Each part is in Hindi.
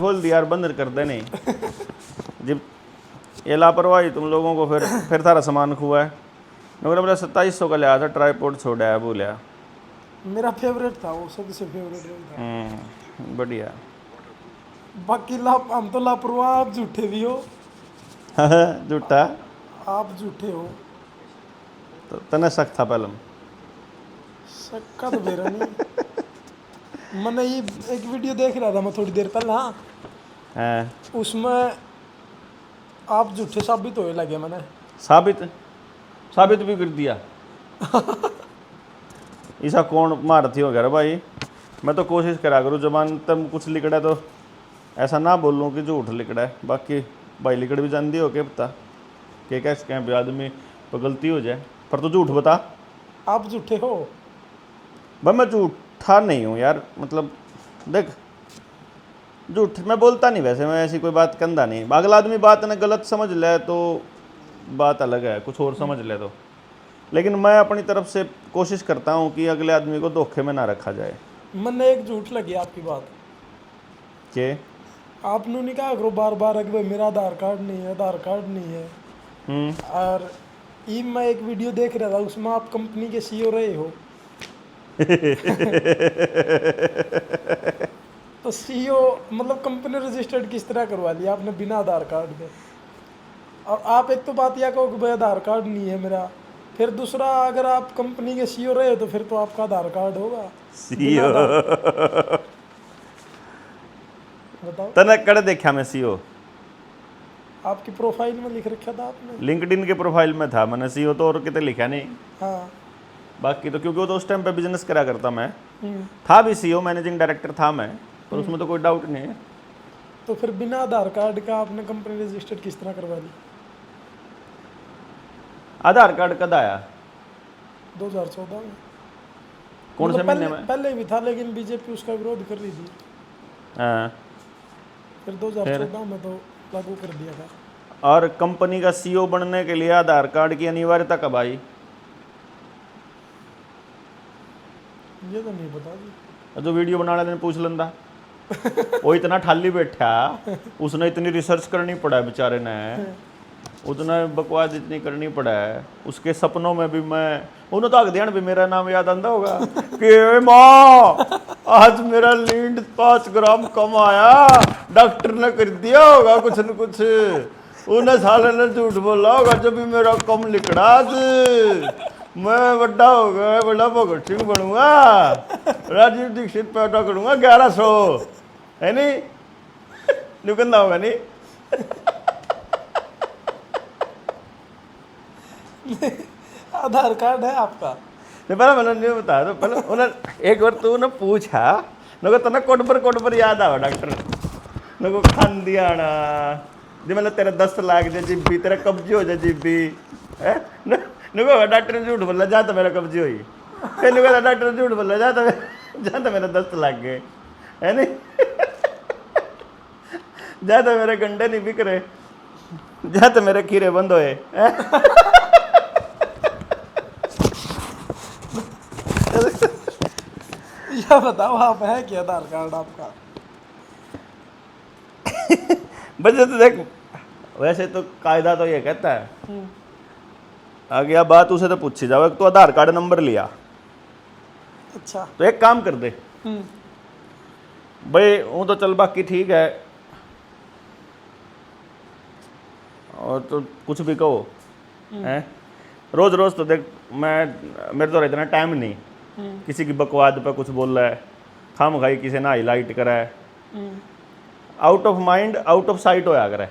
खोल दिया यार, बंद कर दे नहीं जब ये लापरवाही तुम लोगों को फिर सारा सामान खुआ है। मैंने बोला 2700 का लिया था, ट्राईपोड छोड़ा है बोलिया। मेरा फेवरेट था वो, सबसे फेवरेट वही था। बढ़िया। बाकी हम तो लापरवाह, आप झूठे भी हो। झूठा आप झूठे हो। तो तने शक था पहले। शक्का तो मेरा नहीं। मैंने ये एक वीडियो देख रहा था मैं थोड़ी देर पहले। हाँ, हैं उसमें आप झूठे साबित होने लगे। मैंने साबित भी कर दिया। ऐसा कौन मारती हो गया भाई। मैं तो कोशिश करा करूँ जबान तब कुछ लिखड़ा तो ऐसा ना बोलूँ कि झूठ लिखड़ा है। बाकी भाई लिखड़ भी जानती हो के पता के कैसे कहें भी आदमी तो गलती हो जाए, पर तो झूठ बता। आप झूठे हो भाई मैं झूठा नहीं हूँ यार, मतलब देख झूठ मैं बोलता नहीं, वैसे मैं ऐसी कोई बात कंधा नहीं। अगला आदमी बात ने गलत समझ ले तो बात अलग है, कुछ और समझ ले तो। लेकिन मैं अपनी तरफ से कोशिश करता हूँ कि अगले आदमी को धोखे में ना रखा जाए। मैंने एक झूठ लगी आपकी बात कि आपने नहीं कहा करो बार बार कि भाई मेरा आधार कार्ड नहीं है, आधार कार्ड नहीं है। और ये मैं एक वीडियो देख रहा था, उसमें आप कंपनी के सीईओ रहे हो। तो सीईओ मतलब कंपनी रजिस्टर्ड किस तरह करवा लिया आपने बिना आधार कार्ड के। और आप एक तो बात यह कहो कि भाई आधार कार्ड नहीं है मेरा, फिर दूसरा अगर आप कंपनी के सीईओ रहे तो फिर तो आपका आधार कार्ड होगा। सीईओ बताओ, तने कड़े देखा मैं सीईओ आपकी प्रोफाइल में लिख रखा था आपने। लिंक्डइन के प्रोफाइल में था, मैंने सीईओ तो और कितने लिखा नहीं। हाँ। बाकी तो क्योंकि वो तो उस टाइम पे बिजनेस करा करता मैं, था भी सीईओ मैनेजिंग डायरेक्टर था मैं, पर उसमें तो कोई डाउट नहीं है। तो फिर बिना आधार कार्ड का आपने कंपनी रजिस्टर्ड किस तरह करवा ली? आधार कार्ड कद आया? 2014 में। कौन से मतलब महीने में? पहले भी था लेकिन बीजेपी उसका विरोध कर रही थी। हाँ। फिर 2014 में तो लागू कर दिया था। और कंपनी का सीईओ बनने के लिए आधार कार्ड की अनिवार्यता कब आई? ये तो नहीं पता जी। जो वीडियो बनाने वाले ने पूछ लेंदा। वो इतना ठाली बैठा, उसने इतनी रिसर्च करनी पड़ा है बेचारे ने, उतना बकवास इतनी करनी पड़ा है। उसके सपनों में भी मैं उन्हें तो आग ध्यान भी मेरा नाम याद आंदा होगा कि माँ आज मेरा लीड 5 ग्राम कम आया, डॉक्टर ने कर दिया होगा कुछ न कुछ। उन्हें साले ने झूठ बोला होगा जब भी मेरा कम लिखड़ा मैं बड़ा हो गया, बड़ा भगत सिंह बनूंगा, राजीव दीक्षित पैदा करूंगा 1100, है नहीं निकलना होगा नहीं। आधार कार्ड है आपका? नहीं पहले मैंने नहीं बताया, तो पहले उन्हें एक बार तू ने पूछा नको तना कोट पर याद आवा डॉक्टर नको खान दिया ना जी, मतलब तेरा 10 लाख जाए जिब्बी, तेरा कब्जी हो जाए जिब्बी है नको डॉक्टर ने झूठ बोला जा तो मेरा कब्जी हुई, फिर नको डॉक्टर ने झूठ बोला जा तो मेरा 10 लाख गए, है नहीं जा तो मेरे गंडे नहीं बिक रहे, जा तो मेरे खीरे बंद होए। या बताओ आप है क्या आधार कार्ड आपका? बच्चे तो देख वैसे तो कायदा तो ये कहता है आगे अब बात उसे तो पूछी जाओ तो आधार कार्ड नंबर लिया। अच्छा। तो एक काम कर दे भाई, वो तो चल बाकी ठीक है, और तो कुछ भी कहो हैं रोज रोज तो देख मैं मेरे तो इतना टाइम नहीं किसी की बकवाद पे कुछ बोल रहा है, खाम खाई किसी ना हाईलाइट करा है, out of mind out of site होया करे,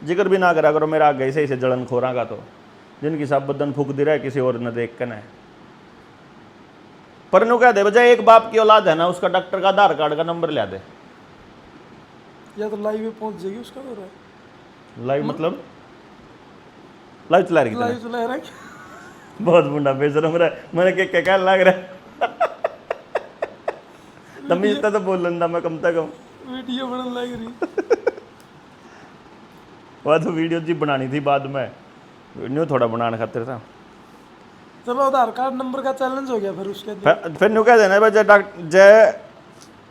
जिक्र भी ना करा करो मेरा आगे इसे जलन खोरा का, तो जिनकी सब बदन फूक दे रहा है किसी और न देख कर है। पर नु कह दे बजाय एक बाप की औलाद है ना, उसका डॉक्टर का आधार कार्ड का नंबर ले दे, या तो लाइव में पहुंच जाएगी उसका तो रहा। लाइव मतलब लाइव चला रही लाइव चला रहा है। बहुत बुढ़ा बेशरम रहा है, मैंने क्या लग रहा है तमीज तो बोल लेंदा मैं कम से कम वीडियो बनने लग रही। वह तो वीडियो जी बनानी थी बाद में, न्यू थोड़ा बनाने खातिर था। चलो आधार कार्ड नंबर का चैलेंज हो गया फिर उसके लिए। फिर न्यू कह देना भाई जय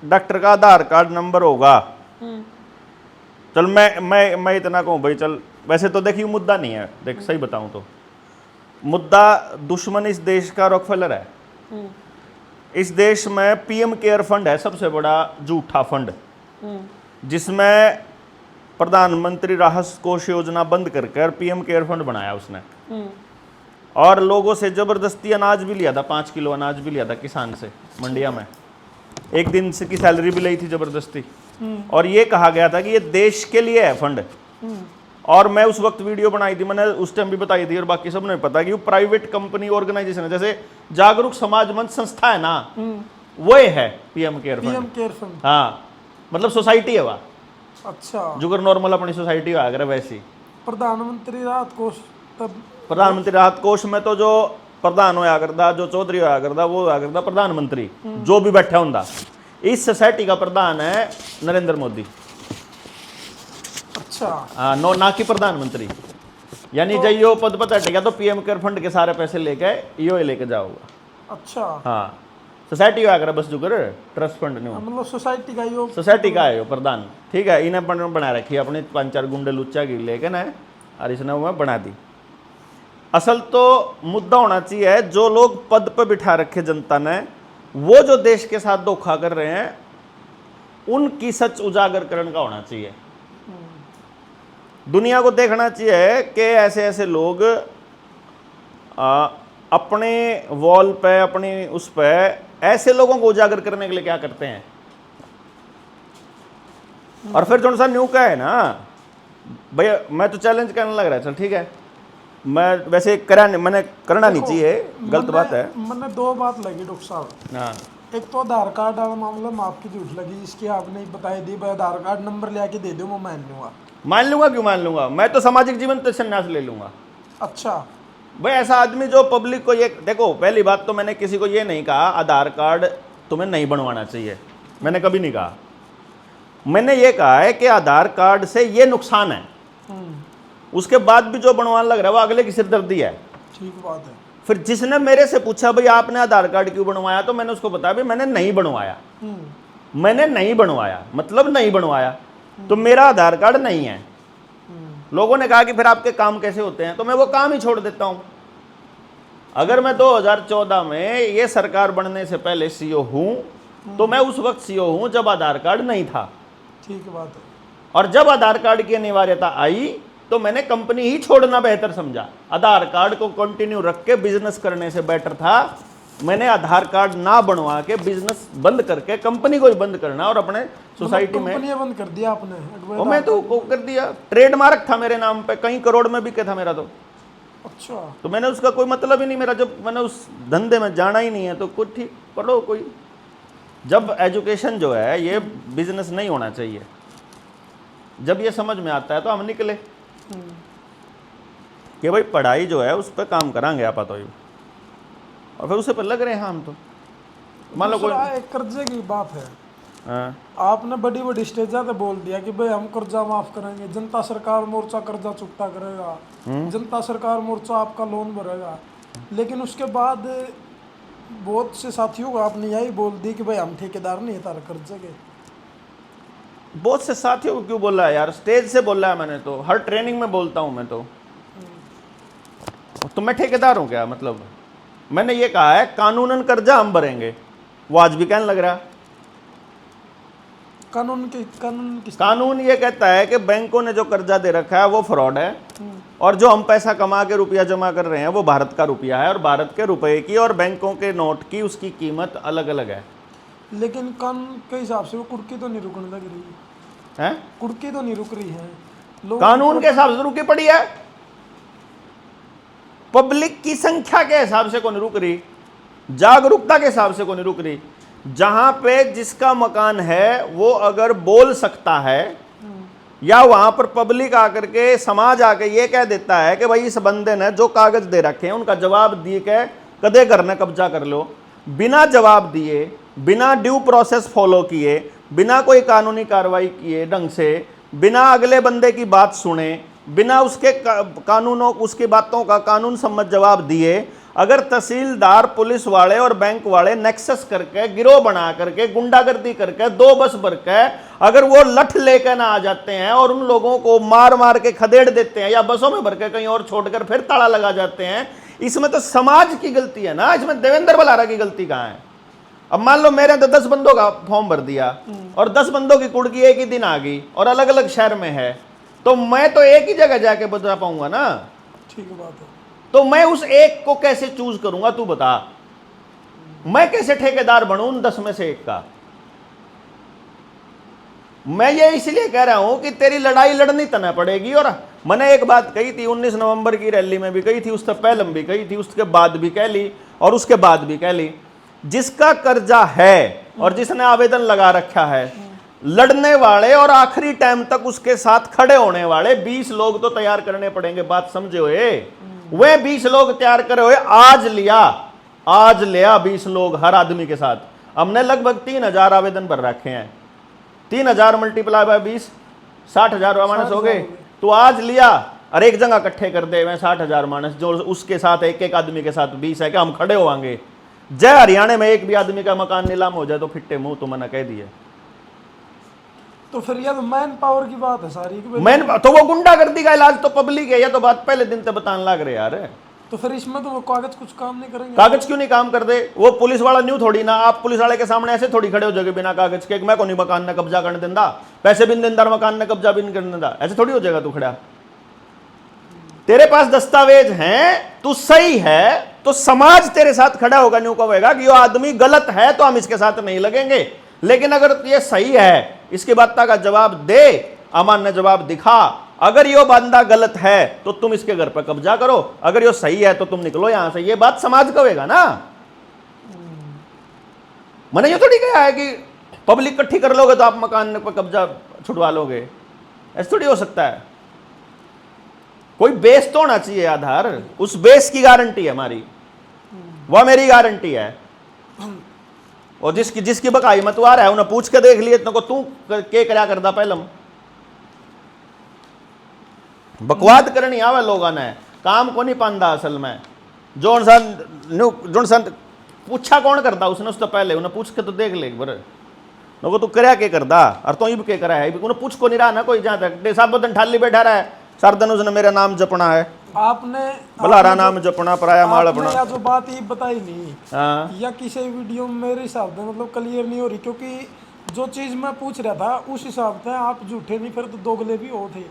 डॉक्टर का आधार कार्ड नंबर होगा चल मैं इतना कहूँ भाई, चल वैसे तो देखिए मुद्दा नहीं है, देख सही बताऊं तो मुद्दा दुश्मन इस देश का रॉकफेलर है। इस देश में पीएम केयर फंड है सबसे बड़ा झूठा फंड, जिसमें प्रधानमंत्री राहत कोष योजना बंद कर पीएम केयर फंड बनाया उसने, और लोगों से जबरदस्ती अनाज भी लिया था, 5 किलो अनाज भी लिया था किसान से मंडिया में, एक दिन से की सैलरी भी ली थी जबरदस्ती, और ये कहा गया था कि ये देश के लिए है फंड। और मैं उस वक्त वीडियो बनाई थी, मैंने उस टाइम भी बताई थी और बाकी सबने पता कि वो प्राइवेट कंपनी ऑर्गेनाइजेशन है, जैसे जागरूक समाज मंच संस्था है ना, वो है पीएम केयर फंड। हाँ, मतलब सोसाइटी है वह, अच्छा, जो नॉर्मल अपनी सोसाइटी अगर वैसी। प्रधानमंत्री राहत कोष, तब प्रधानमंत्री राहत कोष में तो जो प्रधान होया करता, जो चौधरी होया करता, वो होया करता प्रधानमंत्री, जो भी बैठा होंदा। इस सोसाइटी का प्रधान है नरेंद्र मोदी। अच्छा, हाँ, ना कि प्रधानमंत्री। यानी जब यो पद पर बैठेगा तो पीएम केयर फंड के सारे पैसे लेके यो लेके जाओगा। अच्छा, हाँ, सोसाइटी का अगर बस जो कर ट्रस्ट फंड नहीं, मतलब सोसाइटी का यो, सोसाइटी का है यो प्रधान, ठीक है। इन्हें बना रखी है अपने 5-4 गुंडे लुच्चा की लेके ना, और इसने वो बना दी। असल तो मुद्दा होना चाहिए, जो लोग पद पर बिठा रखे जनता ने, वो जो देश के साथ धोखा कर रहे हैं, उनकी सच उजागर करने का होना चाहिए। दुनिया को देखना चाहिए कि ऐसे ऐसे लोग अपने वॉल पे, अपनी उस पे ऐसे लोगों को उजागर करने के लिए क्या करते हैं। और फिर जो सा न्यू का है ना भैया, मैं तो चैलेंज करने लग रहा है, चल ठीक है, मैं वैसे मैंने करना नहीं चाहिए, गलत बात है। मैंने 2 बात लगी डॉक्टर साहब। हाँ, एक तो आधार कार्ड वाला मामला में आपकी झूठ लगी, जिसकी आपने बताई दी, भाई आधार कार्ड नंबर ले आके दे दो, मैं मान लूंगा। मान लूंगा, क्यों मान लूंगा, मैं तो सामाजिक जीवन तो संन्यास ले लूंगा। अच्छा भाई, ऐसा आदमी जो पब्लिक को ये देखो, पहली बात तो मैंने किसी को ये नहीं कहा आधार कार्ड तुम्हें नहीं बनवाना चाहिए, मैंने कभी नहीं कहा। मैंने ये कहा है कि आधार कार्ड से ये नुकसान है, उसके बाद भी जो बनवाने लग रहा है वो अगले की सिरदर्दी है। ठीक बात है। फिर जिसने मेरे से पूछा भाई आपने आधार कार्ड क्यों बनवाया, तो मैंने उसको बताया भाई मैंने नहीं बनवाया, मैंने नहीं बनवाया, मतलब नहीं बनवाया, तो मेरा आधार कार्ड नहीं है। लोगों ने कहा कि फिर आपके काम कैसे होते हैं, तो मैं वो काम ही छोड़ देता हूं। अगर मैं 2014 में ये सरकार बनने से पहले सीईओ हूं, तो मैं उस वक्त सीईओ हूं जब आधार कार्ड नहीं था। ठीक बात है। और जब आधार कार्ड की अनिवार्यता आई तो मैंने कंपनी ही छोड़ना बेहतर समझा। आधार कार्ड को कंटिन्यू रख के बिजनेस करने से बेटर था मैंने आधार कार्ड ना बनवा के बिजनेस बंद करके कंपनी को ही बंद करना, और अपने सोसाइटी में कंपनी बंद कर दिया आपने। और मैं तो कर दिया, ट्रेडमार्क था मेरे नाम पे, कई करोड़ में बिके था मेरा तो। अच्छा, तो मैंने उसका कोई मतलब ही नहीं, मेरा जब मैंने उस धंधे में जाना ही नहीं है तो कुछ ठीक पढ़ो कोई। जब एजुकेशन जो है ये बिजनेस नहीं होना चाहिए, जब ये समझ में आता है तो हम निकले कि भाई पढ़ाई जो है उस पर काम करांगे आप तो, और फिर उसे पर लग रहे हैं हम तो। मान लो कोई एक कर्जे की बात है, हाँ, आपने बड़ी बड़ी स्टेजा पे बोल दिया कि भाई हम कर्जा माफ करेंगे, जनता सरकार मोर्चा कर्जा चुकता करेगा, जनता सरकार मोर्चा आपका लोन भरेगा, लेकिन उसके बाद बहुत से साथियों को आपने यही बोल दी कि भाई हम ठेकेदार नहीं है तारे कर्जे के। बहुत से साथियों को क्यों बोला है यार, स्टेज से बोला है मैंने, तो हर ट्रेनिंग में बोलता हूं मैं तो मैं ठेकेदार हूं क्या? मतलब मैंने ये कहा है कानूनन कर्जा हम भरेंगे, वो आज भी कहने लग रहा। कानून ये कहता है कि बैंकों ने जो कर्जा दे रखा है वो फ्रॉड है, और जो हम पैसा कमा के रुपया जमा कर रहे हैं वो भारत का रुपया है, और भारत के रुपए की और बैंकों के नोट की उसकी कीमत अलग अलग है। लेकिन कानून के हिसाब से वो कुर्की तो नहीं रुकने लग रही है, कुर्की तो नहीं रुक रही है, लोग कानून के हिसाब से रुकी पड़ी है, पब्लिक की संख्या के हिसाब से कौन रुक रही, जागरूकता के हिसाब से कौन रुक रही। जहां पे जिसका मकान है वो अगर बोल सकता है, या वहां पर पब्लिक आकर के समाज आके ये कह देता है कि भाई इस बंदे ने जो कागज दे रखे हैं उनका जवाब दिए के कदे घर ने कब्जा कर लो, बिना जवाब दिए, बिना ड्यू प्रोसेस फॉलो किए, बिना कोई कानूनी कार्रवाई किए ढंग से, बिना अगले बंदे की बात सुने, बिना उसके कानूनों उसकी बातों का कानून सम्मत जवाब दिए, अगर तहसीलदार, पुलिस वाले और बैंक वाले नेक्सस करके, गिरोह बना करके, गुंडागर्दी करके, 2 बस भर के अगर वो लठ लेकर ना आ जाते हैं और उन लोगों को मार मार के खदेड़ देते हैं या बसों में भर के कहीं और छोड़कर फिर ताला लगा जाते हैं, इसमें तो समाज की गलती है ना, इसमें देवेंद्र बलारा की गलती कहाँ है? अब मान लो मेरे तो 10 बंदों का फॉर्म भर दिया और 10 बंदों की कुड़की एक ही दिन आ गई और अलग अलग शहर में है, तो मैं तो एक ही जगह जाके बता पाऊंगा ना। ठीक बात है। तो मैं उस एक को कैसे चूज करूंगा, तू बता। मैं कैसे ठेकेदार बनूं उन 10 में से एक का? मैं ये इसलिए कह रहा हूं कि तेरी लड़ाई लड़नी तना पड़ेगी। और मैंने एक बात कही थी 19 नवंबर की रैली में भी कही थी, उससे पहले भी कही थी, उसके बाद भी कह ली और उसके बाद भी कह ली, जिसका कर्जा है और जिसने आवेदन लगा रखा है, लड़ने वाले और आखिरी टाइम तक उसके साथ खड़े होने वाले 20 लोग तो तैयार करने पड़ेंगे। बात समझे हुए? वे 20 लोग तैयार करे हुए आज लिया 20 लोग हर आदमी के साथ। हमने लगभग 3000 आवेदन भर रखे हैं। 3000 मल्टीप्लाई बाय 20 60,000 मानस हो गए। तो आज लिया और एक जगह इकट्ठे कर दे मैं 60,000 मानस, जो उसके साथ एक एक आदमी के साथ 20 है कि हम खड़े होंगे। जय हरियाणा में एक भी आदमी का मकान नीलाम हो जाए तो फिट्टे मुंह, तो मैंने कह दिया। तो फिर ये तो मैन पावर की बात है सारी। मैन तो वो गुंडागर्दी का इलाज तो पब्लिक है, ये तो बात पहले दिन से बताने लग रहे यार। तो फिर इसमें तो वो कागज कुछ काम नहीं करेंगे। कागज क्यों नहीं काम कर दे? वो पुलिस वाला न्यू थोड़ी ना, आप पुलिस वाले के सामने ऐसे थोड़ी खड़े हो जाओगे बिना कागज के, मैं को नहीं मकान ने कब्जा करने देंदा, पैसे भी नहीं देंदा, मकान ने कब्जा भी नहीं करने देंदा, ऐसे थोड़ी हो जाएगा तू खड़ा। तेरे पास दस्तावेज हैं, तू सही है, तो समाज तेरे साथ खड़ा होगा, न्यू कहेगा कि ये आदमी गलत है तो हम इसके साथ नहीं लगेंगे। लेकिन अगर ये सही है, इसकी बात का जवाब दे, अमान्य जवाब दिखा। अगर ये बंदा गलत है तो तुम इसके घर पर कब्जा करो, अगर ये सही है तो तुम निकलो यहां से। ये बात समाज कहेगा ना। मैंने ये थोड़ी कहा है कि पब्लिक इकट्ठी कर लोगे तो आप मकान पर कब्जा छुड़वा लोगे, ऐसा थोड़ी हो सकता है। कोई बेस तो होना चाहिए आधार, उस बेस की गारंटी है हमारी, वह मेरी गारंटी है। और जिसकी बकाई मतवार है उन्हें पूछ के देख लिए तो तू के क्या करदा पहले बकवाद करनी आवे लोगों ने, काम को नहीं पांदा असल में। जोन सन पूछा कौन करदा उसने, उससे पहले उन्हें पूछ के तो देख ले एक बार, नको तू करया के करदा और तो इब के करा है, उन्हें पूछ को नहीं रहा ना कोई। जहां तक सब दिन ठाली बैठा रहा है, सरदन उसने मेरा नाम जपना है, बलारा नाम जपना, पराया माल अपना। या जो बात ये बताई नहीं, हाँ या किसी वीडियो में मेरे हिसाब से मतलब क्लियर नहीं हो रही, क्योंकि जो चीज मैं पूछ रहा था उस हिसाब से आप झूठे नहीं, फिर तो दोगले भी हो थे।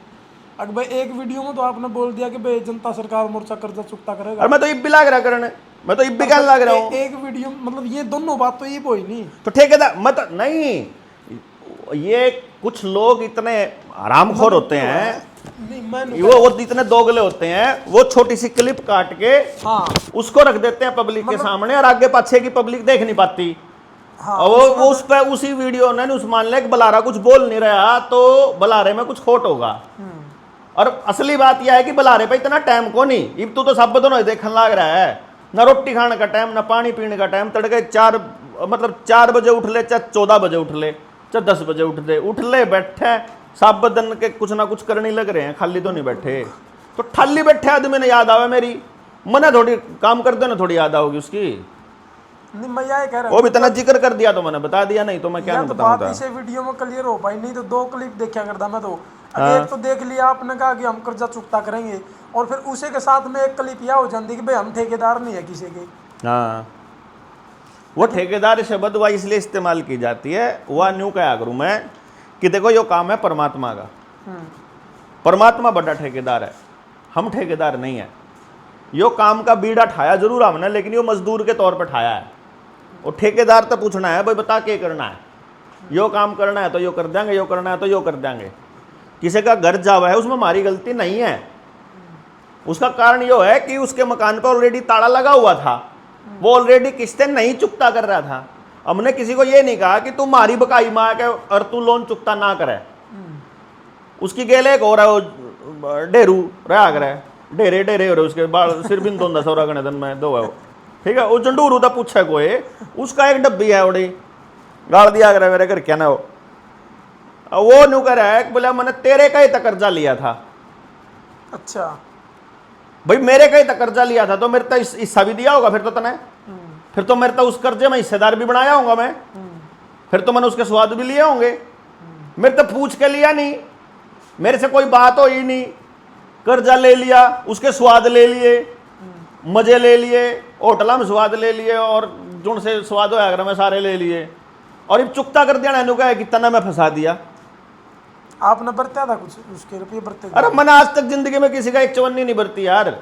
अगर भाई एक वीडियो में तो आपने बोल दिया कि भाई जनता सरकार मोर्चा कर्जा चुकता करेगा, और मैं तो इब भी लाग रहा करने, मैं तो इब भी कहने लग रहा हूँ। एक वीडियो मतलब ये दोनों बात तो ये कोई नहीं। तो ठेकेदार मत नहीं, ये कुछ लोग इतने आरामखोर होते हैं, वो इतने दोगले होते हैं, वो छोटी सी क्लिप काट के हाँ उसको रख देते हैं पब्लिक के सामने और आगे पीछे की पब्लिक देख नहीं पाती। हाँ, और वो उस पे उसी वीडियो ने उस मान ले कि बलारा कुछ बोल नहीं रहा तो बलारे में कुछ खोट होगा। और असली बात यह है कि बलारे पे इतना टाइम को नहीं, इब तो सब दोनों देखने लग रहा है, ना रोटी खाने का टाइम ना पानी पीने का टाइम। तड़के 4 बजे उठ ले, चाहे 14 बजे उठ ले, चाहे 10 बजे उठ ले बैठे सब बदन के कुछ ना कुछ करने लग रहे हैं, खाली तो नहीं बैठे। तो खाली बैठे आदमी ने याद आवे मेरी, मना थोड़ी काम कर दो ना, थोड़ी याद आओगी उसकी। नहीं मैं यही कह रहा हूं, वो भी इतना जिक्र कर दिया तो मैंने बता दिया, नहीं तो मैं क्या या नहीं तो बताऊंगा। बात इसे वीडियो में क्लियर हो पाई, नहीं तो 2 क्लिप देखा करता मैं तो। एक तो देख लिया आपने कहा कि हम कर्जा चुकता करेंगे, और फिर उसी के साथ में एक क्लिप यह हो जाती कि भाई हम ठेकेदार नहीं है किसी के। हाँ, वो ठेकेदार शब्द वह इसलिए इस्तेमाल की जाती है, वह न्यू क्या करूं मैं कि देखो यो काम है परमात्मा का, परमात्मा बड़ा ठेकेदार है, हम ठेकेदार नहीं है। यो काम का बीड़ा ठाया जरूर हमने, लेकिन यो मजदूर के तौर पर ठाया है। और ठेकेदार तो पूछना है भाई बता के करना है, यो काम करना है तो यो कर देंगे, यो करना है तो यो कर देंगे। किसी का घर जावा है उसमें हमारी गलती नहीं है, उसका कारण यो है कि उसके मकान पर ऑलरेडी ताला लगा हुआ था, वो ऑलरेडी किस्तें नहीं चुकता कर रहा था। हमने किसी को ये नहीं कहा कि तू मारी बकाई मार के और तू लोन चुकता ना करे। उसकी गेले एक हो रहा है, वो डेरू रहा करे, डेरे हो रहे उसके बाल सिर बिन धोंदा सौरा गणे दिन में दो है वो, ठीक है। वो जंडूर होता पूछे कोई, उसका एक डब्बी है उड़ी गाड़ दिया करे मेरे घर क्या ना वो न्यू कर है बोले मैंने तेरे का ही तक कर्जा लिया था। अच्छा, भाई मेरे कहीं तक कर्जा लिया था तो मेरे तो हिस्सा भी दिया होगा फिर तो तने, फिर तो मेरे तो उस कर्जे में हिस्सेदार भी बनाया होगा मैं, फिर तो मैंने उसके स्वाद भी लिए होंगे। मेरे तो पूछ के लिया नहीं, मेरे से कोई बात हो ही नहीं, कर्जा ले लिया, उसके स्वाद ले लिए, मजे ले लिए, होटल में स्वाद ले लिए और जुन से स्वाद होया अगर मैं सारे ले लिए, और अब चुकता कर दिया ना क्या कि तना मैं फंसा दिया। आपने बरता था कुछ उसके रुपये बरते थे? अरे मैंने आज तक जिंदगी में किसी का एक चवन्नी नहीं बरती यार।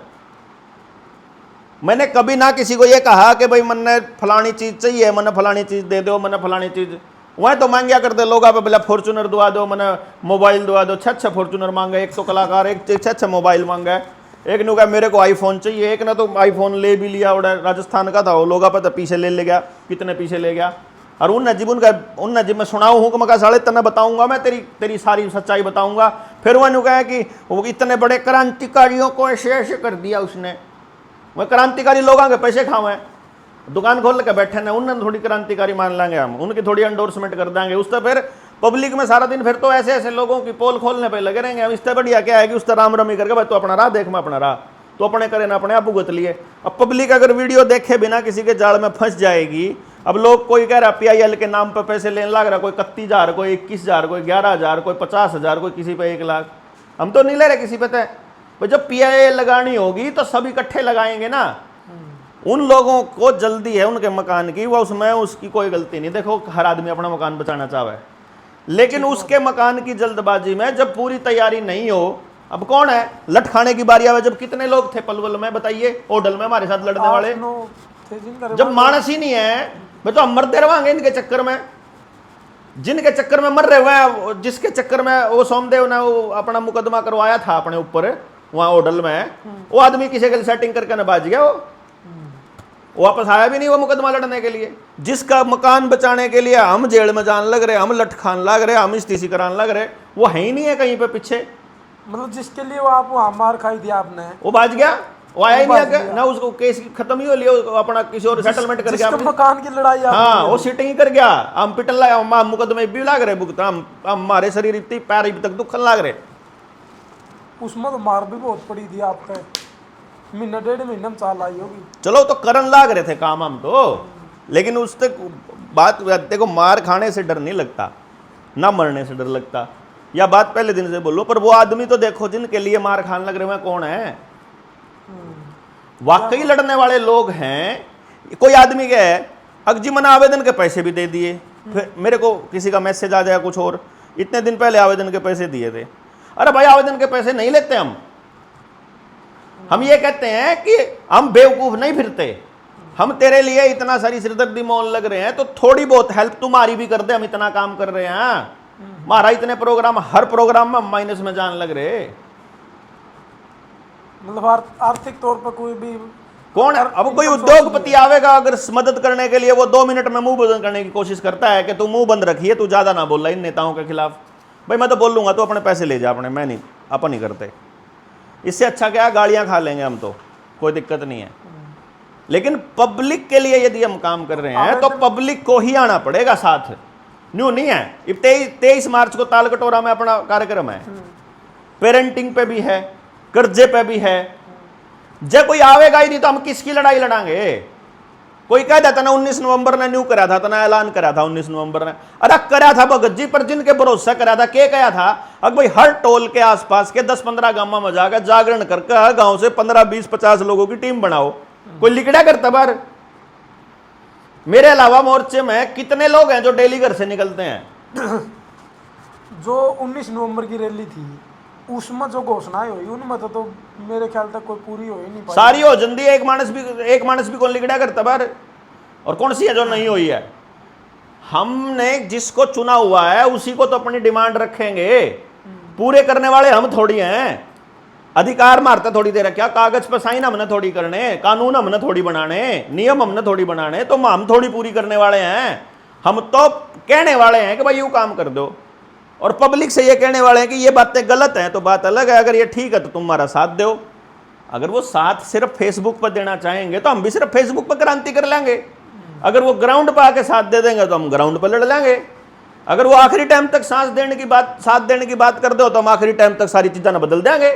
मैंने कभी ना किसी को ये कहा कि भाई मैंने फलानी चीज चाहिए, मैंने फलानी चीज दे दो, मैंने फलानी चीज, वह तो मांगिया करते लोग आप बोला फॉर्चूनर दुआ दो, मैंने मोबाइल दुआ दो, 6 फॉर्चूनर मांगा, एक तो कलाकार एक 6 मोबाइल मांगा, एक ने कहा मेरे को आईफोन चाहिए, एक ने तो आईफोन ले भी लिया, और राजस्थान का था वो, लोग आप पीछे ले गया, कितने पीछे ले गया। और उन नजीब मैं सुनाऊँ हूँ कि मैं साले तना बताऊंगा, मैं तेरी सारी सच्चाई बताऊंगा। फिर वह कहा कि वो इतने बड़े क्रांतिकारियों को ऐसे ऐसे कर दिया उसने, वह क्रांतिकारी लोग आगे पैसे खावे, दुकान खोल के बैठे ना, उन्होंने थोड़ी क्रांतिकारी मान लेंगे हम, उनकी थोड़ी एंडोर्समेंट कर देंगे। उससे फिर पब्लिक में सारा दिन फिर तो ऐसे ऐसे लोगों की पोल खोलने पे लगे रहेंगे हम। इससे बढ़िया क्या है कि उससे राम रमी करके भाई तो अपना राह देख, मैं अपना राह, तो अपने करे ना अपने आप भुगत लिए। अब पब्लिक अगर वीडियो देखे बिना किसी के जाल में फंस जाएगी। अब लोग कोई कह रहा PIL के नाम पर पैसे लेने लग रहा, कोई 31,000, कोई 21,000, कोई 11,000, कोई 50,000, कोई किसी पे 1 लाख। हम तो नहीं ले रहे किसी पे तय, भाई जब PIL लगानी होगी तो सब इकट्ठे लगाएंगे ना। उन लोगों को जल्दी है उनके मकान की, वो उसमें उसकी कोई गलती नहीं। देखो हर आदमी अपना मकान बचाना चाहे, लेकिन उसके मकान की जल्दबाजी में जब पूरी तैयारी नहीं हो, अब कौन है लठ खाने की बारी आवे। जब कितने लोग थे पलवल में बताइए, होटल में हमारे साथ लड़ने वाले, जब मानस ही नहीं है मैं तो हम मरते रवांगे इनके चक्कर में, जिनके चक्कर में मर रहे हुए हैं, जिसके चक्कर में वो सोमदेव ने वो अपना मुकदमा करवाया था अपने ऊपर वहां होटल में, वो आदमी किसी के सेटिंग करके न बाज गया, वो वापस आया भी नहीं वो मुकदमा लड़ने के लिए। जिसका मकान बचाने के लिए हम जेल में जान लग रहे, हम लठ खान लग रहे, हम इस्तीसी कराने लग रहे, वो है ही नहीं है कहीं पे पीछे। मतलब जिसके लिए वो आप वहाँ मार खाई दिया आपने, वो बाज गया, वो आया ही नहीं आगे ना, उसको केस खत्म ही हो लिया, अपना किसी और सेटलमेंट कर गया, मकान की लड़ाई। हाँ वो सीटिंग ही कर गया। हम पिटन लगा, हम मुकदमे भी लाग रहे भुगता, हम हमारे शरीर इतनी पैर अभी तक दुखन लाग रहे। उसमें तो मार भी बहुत पड़ी थी आपके, महीना 1.5 महीना में चाल आई होगी। चलो तो करन लाग रहे थे काम हम तो, लेकिन उस तक बात देखो, मार खाने से डर नहीं लगता, ना मरने से डर लगता, या बात पहले दिन से बोलो। पर वो आदमी तो देखो जिनके लिए मार खाने लग रहे हैं कौन है, वाकई लड़ने वाले लोग हैं। कोई आदमी क्या है, अगजी मैंने आवेदन के पैसे भी दे दिए, फिर मेरे को किसी का मैसेज आ जाएगा कुछ और, इतने दिन पहले आवेदन के पैसे दिए थे। अरे भाई आवेदन के पैसे नहीं लेते हम ये कहते हैं कि हम बेवकूफ नहीं फिरते, हम तेरे लिए इतना सारी सिरदर्दी मोल लग रहे हैं तो थोड़ी बहुत हेल्प तुम्हारी भी कर दे, हम इतना काम कर रहे हैं, हमारा इतने प्रोग्राम, हर प्रोग्राम में माइनस में जान लग रहे। मतलब आर्थिक तौर पर कोई भी कौन है, अब कोई उद्योगपति आवेगा अगर मदद करने के लिए, वो 2 मिनट में मुंह बंद करने की कोशिश करता है कि तू मुंह बंद रखिए, तू ज्यादा ना बोल रहा इन नेताओं के खिलाफ। भाई मैं तो बोल लूंगा, तो अपने पैसे ले जा अपने, मैं नहीं, अपन नहीं करते। इससे अच्छा क्या, गालियां खा लेंगे हम तो, कोई दिक्कत नहीं है। लेकिन पब्लिक के लिए यदि हम काम कर रहे हैं तो पब्लिक को ही आना पड़ेगा साथ, न्यू नहीं है। 23 मार्च को तालकटोरा में अपना कार्यक्रम है, पेरेंटिंग पे भी है, कर्जे पे भी है। जब कोई आवेगा ही नहीं तो हम किसकी लड़ाई लड़ांगे। कोई कह देता ना 19 नवंबर ने न्यू करा था, तो ना ऐलान करा था 19 नवंबर ने, अरे करा था भगत जी, पर जिनके भरोसा करा था के कहा था। अब भाई हर टोल के आसपास के 10-15 गांव में जाकर जागरण करके गांव से 15, 20, 50 लोगों की टीम बनाओ, कोई लिखड़ा करता बार। मेरे अलावा मोर्चे में कितने लोग हैं जो डेली घर से निकलते हैं। जो 19 नवंबर की रैली थी उसमें जो घोषणाएं हुई उनमें तो मेरे ख्याल तक कोई पूरी हो ही नहीं पाई। सारी हो जल्दी, एक मानस भी कौन लिखड़ा करता बार, और कौन सी है जो नहीं हुई है। हमने जिसको चुना हुआ है उसी को तो अपनी डिमांड रखेंगे, पूरे करने वाले हम थोड़ी हैं। अधिकार मारता थोड़ी देर क्या, कागज पर साइन हमने थोड़ी करने, कानून हमने थोड़ी बनाने, नियम हमने थोड़ी बनाने, तो हम थोड़ी पूरी करने वाले हैं। हम तो कहने वाले हैं कि भाई यूं काम कर दो, और पब्लिक से ये कहने वाले हैं कि ये बातें गलत हैं तो बात अलग है, अगर ये ठीक है तो तुम हमारा साथ दो। अगर वो साथ सिर्फ फेसबुक पर देना चाहेंगे तो हम भी सिर्फ फेसबुक पर क्रांति कर लेंगे, अगर वो ग्राउंड पर आके साथ दे देंगे तो हम ग्राउंड पर लड़ लेंगे। अगर वो आखिरी टाइम तक साथ देने की बात कर दो तो हम आखिरी टाइम तक सारी चीज़ें ना बदल देंगे।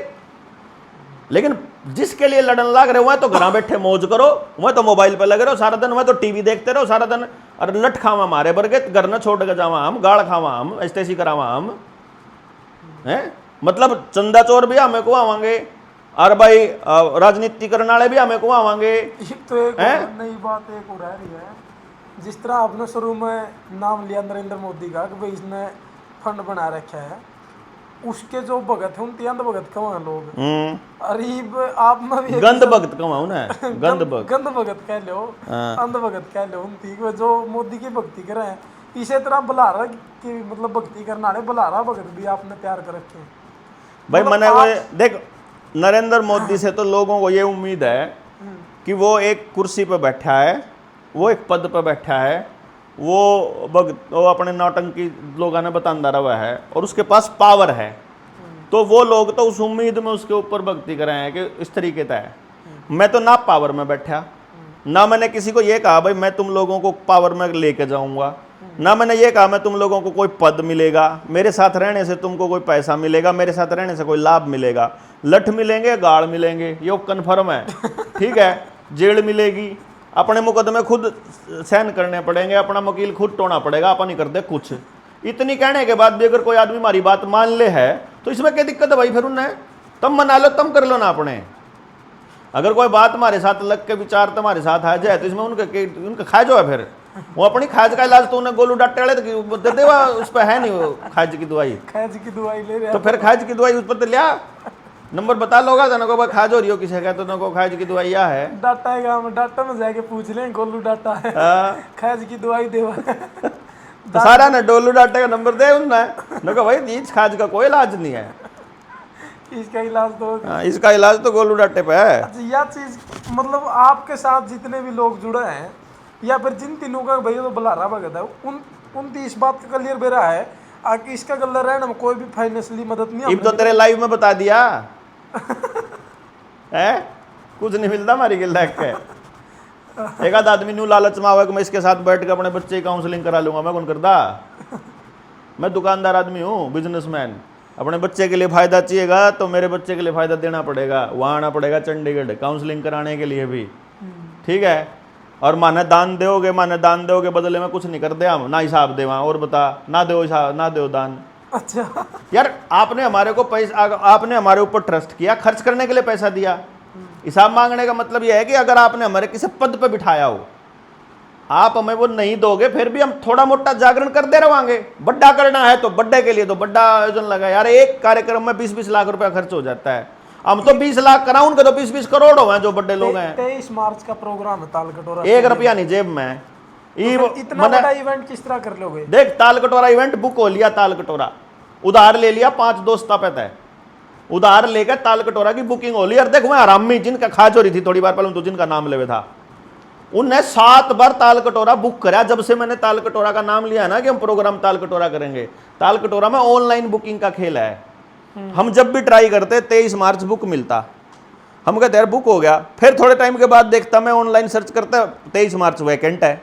लेकिन जिसके लिए लड़न लाग रहे हो तो घर बैठे मौज करो, वह तो मोबाइल पे लगे रहो सारा दिन, वह तो टीवी देखते रहो सारा दिन। और लट खावा मारे बरगे घर न छोड़ के जावा हम, गाड़ खावा हम, ऐसी करावा हम हैं। मतलब चंदा चोर भी हमें को आवांगे, और भाई राजनीति करने वाले भी हमें को आवांगे। तो एक नई बात एक हो रही है, जिस तरह आपने शुरू में नाम लिया नरेंद्र मोदी का कि भाई इसने फंड बना रखा है, उसके जो भगत है उनकी अंध भगत कहाँ लोग, अरीब आप में भी गंद भगत कमाऊ ना, गंद भगत कह लो, अंध भगत कह लो उनकी, जो मोदी की भक्ति करे हैं। इसी तरह बुलारा की मतलब भक्ति करने वाले बुलारा भगत भी आपने तैयार कर रखे हैं भाई। मैंने वो देख, नरेंद्र मोदी से तो लोगों को ये उम्मीद है कि वो एक कुर्सी पर बैठा है, वो एक पद पर बैठा है, वो अपने नौटंकी लोगों ने बतांदा रहा है और उसके पास पावर है। तो वो लोग तो उस उम्मीद में उसके ऊपर भक्ति कर रहे हैं कि इस तरीके का है। मैं तो ना पावर में बैठा, ना मैंने किसी को ये कहा भाई मैं तुम लोगों को पावर में लेके जाऊंगा, ना मैंने ये कहा मैं तुम लोगों को कोई पद मिलेगा, मेरे साथ रहने से तुमको कोई पैसा मिलेगा, मेरे साथ रहने से कोई लाभ मिलेगा। लठ मिलेंगे, गाड़ मिलेंगे, ये कन्फर्म है, ठीक है। जेल मिलेगी, अपने मुकदमे खुद सहन करने पड़ेंगे, अपना वकील खुद टोना पड़ेगा, अपन नहीं कर दे कुछ। इतनी कहने के बाद भी अगर कोई आदमी हमारी बात मान ले है तो इसमें क्या दिक्कत है भाई? फिर उन्हें तम मना लो, तम कर लो ना अपने। अगर कोई बात हमारे साथ लग के विचार तुम्हारे साथ आ जाए तो इसमें उनका खाज हो है। फिर वो अपनी खाज का इलाज तो उन्हें गोलू डाटे वाले दे देवा, उस पर है नहीं वो खाज की दवाई, खाज की दवाई ले रहे तो फिर खाज की दवाई उस पर लिया नंबर बता लोगा तो को खाज हो रही हो किसी का, तो को खाज की दवाई या है डाटा है गाँव में, डाटा में जाके पूछ लें गोलू डाटा है खाज की दवाई देवा तो सारा ना डोलू डाटे का नंबर दे उन्हें भाई इस खाज का कोई इलाज नहीं है, इसका इलाज तो इसका इलाज तो गोलू डाटे पे है। अच्छा, यह चीज मतलब आपके साथ जितने भी लोग जुड़े हैं या फिर जिन तीनों का भैया तो बुलारा भगत है, उन इस बात का क्लियर बेरा है कि इसका गल्ला रहने में कोई भी फाइनेंशियली मदद नहीं। अब तो तेरे लाइव में बता दिया है, कुछ नहीं मिलता हमारी गिल्ला के। एक आध आदमी न्यू लालच में आवे कि मैं इसके साथ बैठ के अपने बच्चे की काउंसलिंग करा लूंगा, मैं कौन करता? मैं दुकानदार आदमी हूँ, बिजनेसमैन। अपने बच्चे के लिए फायदा चाहिएगा तो मेरे बच्चे के लिए फायदा देना पड़ेगा, वहाँ आना पड़ेगा चंडीगढ़ काउंसलिंग कराने के लिए भी, ठीक है। और माने दान दोगे बदले में कुछ नहीं कर दे हम, ना हिसाब दे वहाँ, और बता ना दो हिसाब ना दो दान। अच्छा यार आपने हमारे को पैसा, आपने हमारे ऊपर ट्रस्ट किया, खर्च करने के लिए पैसा दिया। हिसाब मांगने का मतलब यह है कि अगर आपने हमारे किसी पद पे बिठाया हो, आप हमें वो नहीं दोगे फिर भी हम थोड़ा मोटा जागरण कर दे रहोगे। बड्डा करना है तो बड्डे के लिए तो बड्डा आयोजन लगा यार, एक कार्यक्रम में 20-20 लाख रुपया खर्च हो जाता है। हम तो 20 लाख कराऊं के तो 20-20 करोड़ हो जो बड्डे लोग हैं। 23 मार्च का प्रोग्राम है ताल कटोरा, 1 रुपया नहीं जेब में। तो इतना बड़ा इवेंट किस तरह कर लोगे? देख ताल कटोरा इवेंट बुक हो लिया, ताल कटोरा उधार ले लिया, 5 दोस्ता पे है उधार लेकर ताल कटोरा की बुकिंग हो ली। और देख वह आरामी जिनका खाज हो रही थी थोड़ी बार पहले तो जिनका नाम लेवे था, उनने 7 बार ताल कटोरा बुक करा। जब से मैंने ताल कटोरा का नाम लिया ना कि हम प्रोग्राम ताल कटोरा करेंगे, ताल कटोरा में ऑनलाइन बुकिंग का खेल है। हम जब भी ट्राई करते 23 मार्च बुक मिलता, हम कहते यार बुक हो गया, फिर थोड़े टाइम के बाद देखता मैं ऑनलाइन सर्च करता 23 मार्च वैकेंट है,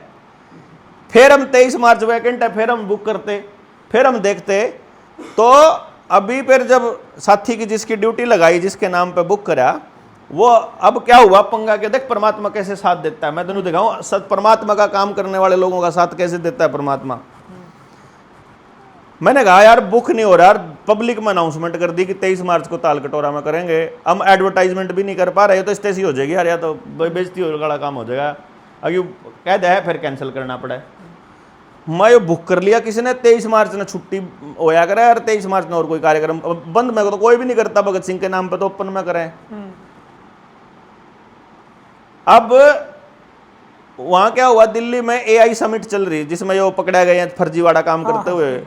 फिर हम 23 मार्च वैकेंट है, फिर हम बुक करते, फिर हम देखते। तो अभी फिर जब साथी की जिसकी ड्यूटी लगाई, जिसके नाम पे बुक करा, वो अब क्या हुआ पंगा के देख परमात्मा कैसे साथ देता है। मैं तेनू दिखाऊं सत परमात्मा का काम करने वाले लोगों का साथ कैसे देता है परमात्मा। मैंने कहा यार बुक नहीं हो रहा यार, पब्लिक में अनाउंसमेंट कर दी कि 23 मार्च को ताल कटोरा में करेंगे, हम एडवर्टाइजमेंट भी नहीं कर पा रहे, तो स्टेसी हो जाएगी यार, या तो बेइज्जती वाला काम हो जाएगा। अभी कह दे है फिर कैंसिल करना पड़ा। मैं ये बुक कर लिया किसी ने, 23 मार्च ने छुट्टी होया करे यार, 23 मार्च ने और कोई कार्यक्रम बंद में तो कोई भी नहीं करता, भगत सिंह के नाम पे तो ओपन में करें। अब वहां क्या हुआ, दिल्ली में AI समिट चल रही जिसमें ये पकड़ा गए हैं फर्जीवाड़ा काम करते हुए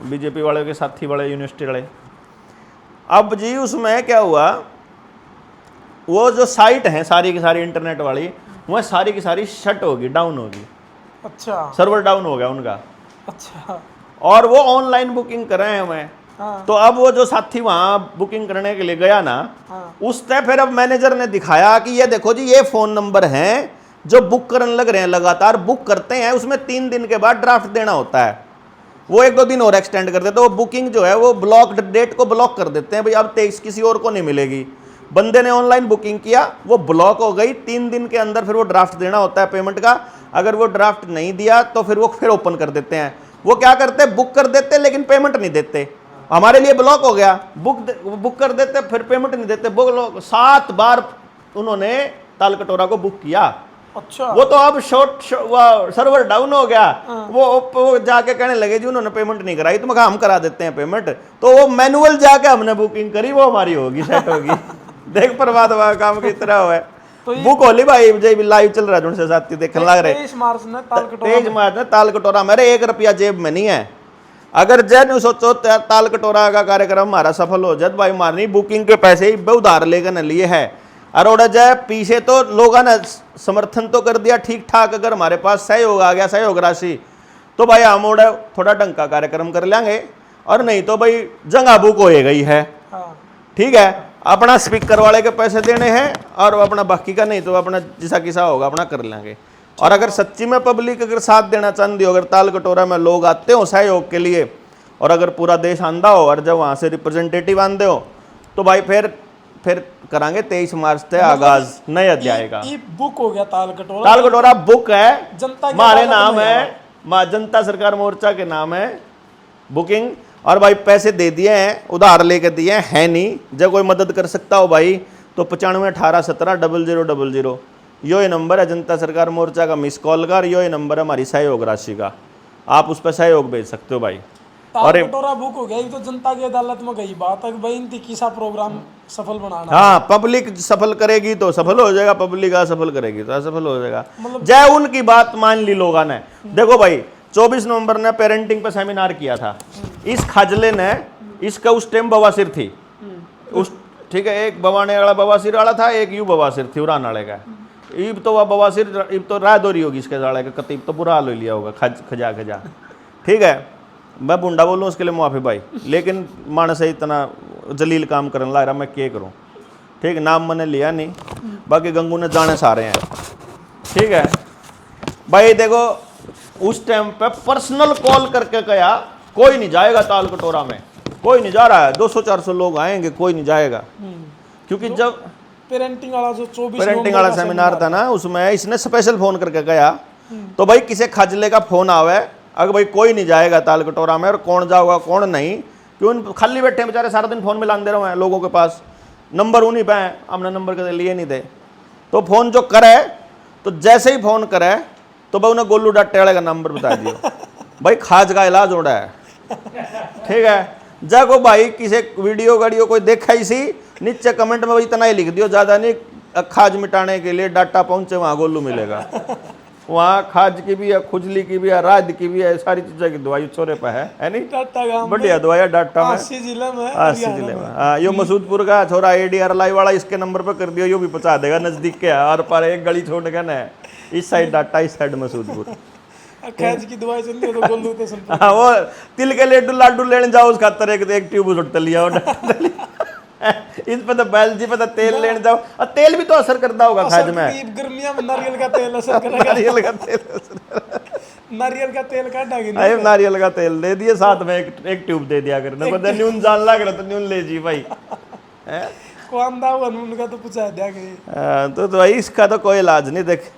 बीजेपी वाले के साथी वाले यूनिवर्सिटी वाले। अब जी उसमें क्या हुआ, वो जो साइट है सारी की सारी इंटरनेट वाली, वह सारी की सारी शट होगी, डाउन होगी। अच्छा, सर्वर डाउन हो गया उनका। अच्छा, और वो ऑनलाइन बुकिंग कर रहे हैं हमें। हाँ। तो अब वो जो साथी वहां बुकिंग करने के लिए गया ना, हाँ। उसने फिर अब मैनेजर ने दिखाया कि ये देखो जी ये फोन नंबर हैं जो बुक करने लग रहे हैं, लगातार बुक करते हैं, उसमें 3 दिन के बाद ड्राफ्ट देना होता है। वो 1-2 दिन और एक्सटेंड कर देते, वो बुकिंग जो है वो ब्लॉक डेट को ब्लॉक कर देते हैं, भाई अब 23 किसी और को नहीं मिलेगी। बंदे ने ऑनलाइन बुकिंग किया, वो ब्लॉक हो गई, 3 दिन के अंदर फिर वो ड्राफ्ट देना होता है पेमेंट का। अगर वो ड्राफ्ट नहीं दिया तो फिर वो फिर ओपन कर देते हैं। वो क्या करते हैं, बुक कर देते लेकिन पेमेंट नहीं देते। हमारे लिए ब्लॉक हो गया, बुक कर देते फिर पेमेंट नहीं देते। बुक 7 बार उन्होंने ताल कटोरा को बुक किया। अच्छा, वो तो अब सर्वर डाउन हो गया। वो जाके कहने लगे जी उन्होंने पेमेंट नहीं कराई, तो मैं कहा हम करा देते हैं पेमेंट। तो वो मैनुअल जाके हमने बुकिंग करी, वो हमारी होगी, सेट होगी। देख प्रभात हुआ काम की तरह हुआ है। तो बुक होली भाई, जब लाइव चल रहा है उनसे साथी देखने लग रहे। 23 मार्च ने ताल कटोरा 23 मार्च में ताल कटोरा, मेरे 1 रुपया जेब में नहीं है। अगर जैन सोचो ताल कटोरा का कार्यक्रम हमारा सफल हो जाए, भाई मारनी बुकिंग के पैसे ही उधार लेकर न लिए है। और जाए पीछे तो लोगों ने समर्थन तो कर दिया ठीक ठाक। अगर हमारे पास सहयोग आ गया, सहयोग राशि, तो भाई हम थोड़ा ढंग का कार्यक्रम कर लेंगे। और नहीं तो भाई जगह बुक हो गई है, हाँ। ठीक है। अपना स्पीकर वाले के पैसे देने हैं और अपना बाकी का नहीं तो अपना जिसा किसा होगा अपना कर लेंगे। और अगर सच्ची में पब्लिक अगर साथ देना चाहती हो, अगर ताल कटोरा में लोग आते हो सहयोग के लिए, और अगर पूरा देश आंदा हो और जब वहाँ से रिप्रेजेंटेटिव आंदे हो, तो भाई फिर करांगे 23 मार्च से आगाज नए अध्याय का। बुक हो गया ताल कटोरा। ताल कटोरा बुक है, जनता के हमारे अदालत नाम में है, जनता सरकार मोर्चा के नाम है बुकिंग। और भाई पैसे दे दिए हैं, उधार लेके दिए हैं नहीं। जब कोई मदद कर सकता हो भाई तो 95 18 17 0000 यो ये नंबर है जनता सरकार मोर्चा का, मिस कॉल का। यो ये नंबर है हमारी सहयोग राशि का, आप उस पर सहयोग भेज सकते हो भाई। ताल कटोरा बुक हो गया, ये तो जनता की अदालत में गई बात है कि भाई इनकी किसा प्रोग्राम सफल बनाना। हाँ, पब्लिक सफल करेगी तो सफल हो जाएगा, पब्लिक असफल करेगी तो असफल हो जाएगा। जय उनकी बात मान ली लोगों ने। देखो भाई 24 नवंबर ने पेरेंटिंग पे सेमिनार किया था। इस खजले ने, इसका उस टाइम बवासीर थी, उस ठीक है, एक बवाने वाला बवासीर वाला था, एक यू बवासीर थी उड़ान वाले का। इब तो वह बवासीर इब तो राय दोरी होगी इसके जाड़े का, कतीब तो बुरा हाल हो लिया होगा खजा खजा, ठीक है। मैं बुंडा बोलूँ उसके लिए मुआफ़ी भाई, लेकिन मानस है इतना जलील काम करने ला रहा, मैं क्या करूँ, ठीक। नाम मैंने लिया नहीं, बाकी गंगू ने जाने सारे हैं, ठीक है भाई। देखो उस टाइम पे पर्सनल कॉल करके कहा कोई नहीं जाएगा ताल कटोरा में, कोई नहीं जा रहा है, 200-400 लोग आएंगे, कोई नहीं जाएगा। क्योंकि जब पेरेंटिंग वाला जो 24 पेरेंटिंग वाला सेमिनार था ना, उसमें इसने स्पेशल फोन करके कहा, तो भाई किसी खजले का फोन आवे अगर भाई कोई नहीं जाएगा ताल कटोरा में, और कौन जाओगा कौन नहीं, क्यों खाली बैठे बेचारे सारा दिन फोन मिलान दे रहे हैं लोगों के पास, नंबर उन्हीं पे है, हमने नंबर के लिए नहीं दे। तो फोन जो करे, तो जैसे ही फोन करे तो भाई उन्हें गोलू डाटे वाले का नंबर बता दियो, भाई खाज का इलाज हो रहा है, ठीक है। जाको भाई किसी वीडियो गाड़ियों कोई देखा ही सी, नीचे कमेंट में भाई इतना ही लिख दियो, ज़्यादा नहीं, खाज मिटाने के लिए डाटा पहुंचे वहाँ गोलू मिलेगा। वहाँ खाज की भी है, खुजली की भी है, राद की भी है, सारी चीज़ों की दवाई छोरे पे है नहीं, बढ़िया दवाई है डाटा में, 80 जिले में, 80 जिले में। हाँ, यो मसूदपुर का छोरा ADR लाई वाला, इसके नंबर पे कर दियो, यो भी पहुंचा देगा, नजदीक के है, और पर एक गली छोड़ के ना, इस साइड डाटा, इस साइड मसूदपुर। खैज की दवाई चलती है तो गोलू तो सुन। हाँ, वो तिल के लाडू लेने जाओ उस खातर एक ट्यूब उठ लिया इस पे तो बैल जी पे तो तेल लेने जाओ, और तेल भी तो असर करता होगा खाज में, गर्मियों में नारियल का तेल असर करेगा, नारियल का तेल नारियल का तेल काटा कि अरे नारियल का तेल दे दिए, साथ में एक ट्यूब दे दिया करने को, न्यून जान लग रहा तो न्यून ले जी भाई, कौन दा हुआ नून का तो पूछा दिया कि तो भाई इसका तो कोई इलाज नहीं, देख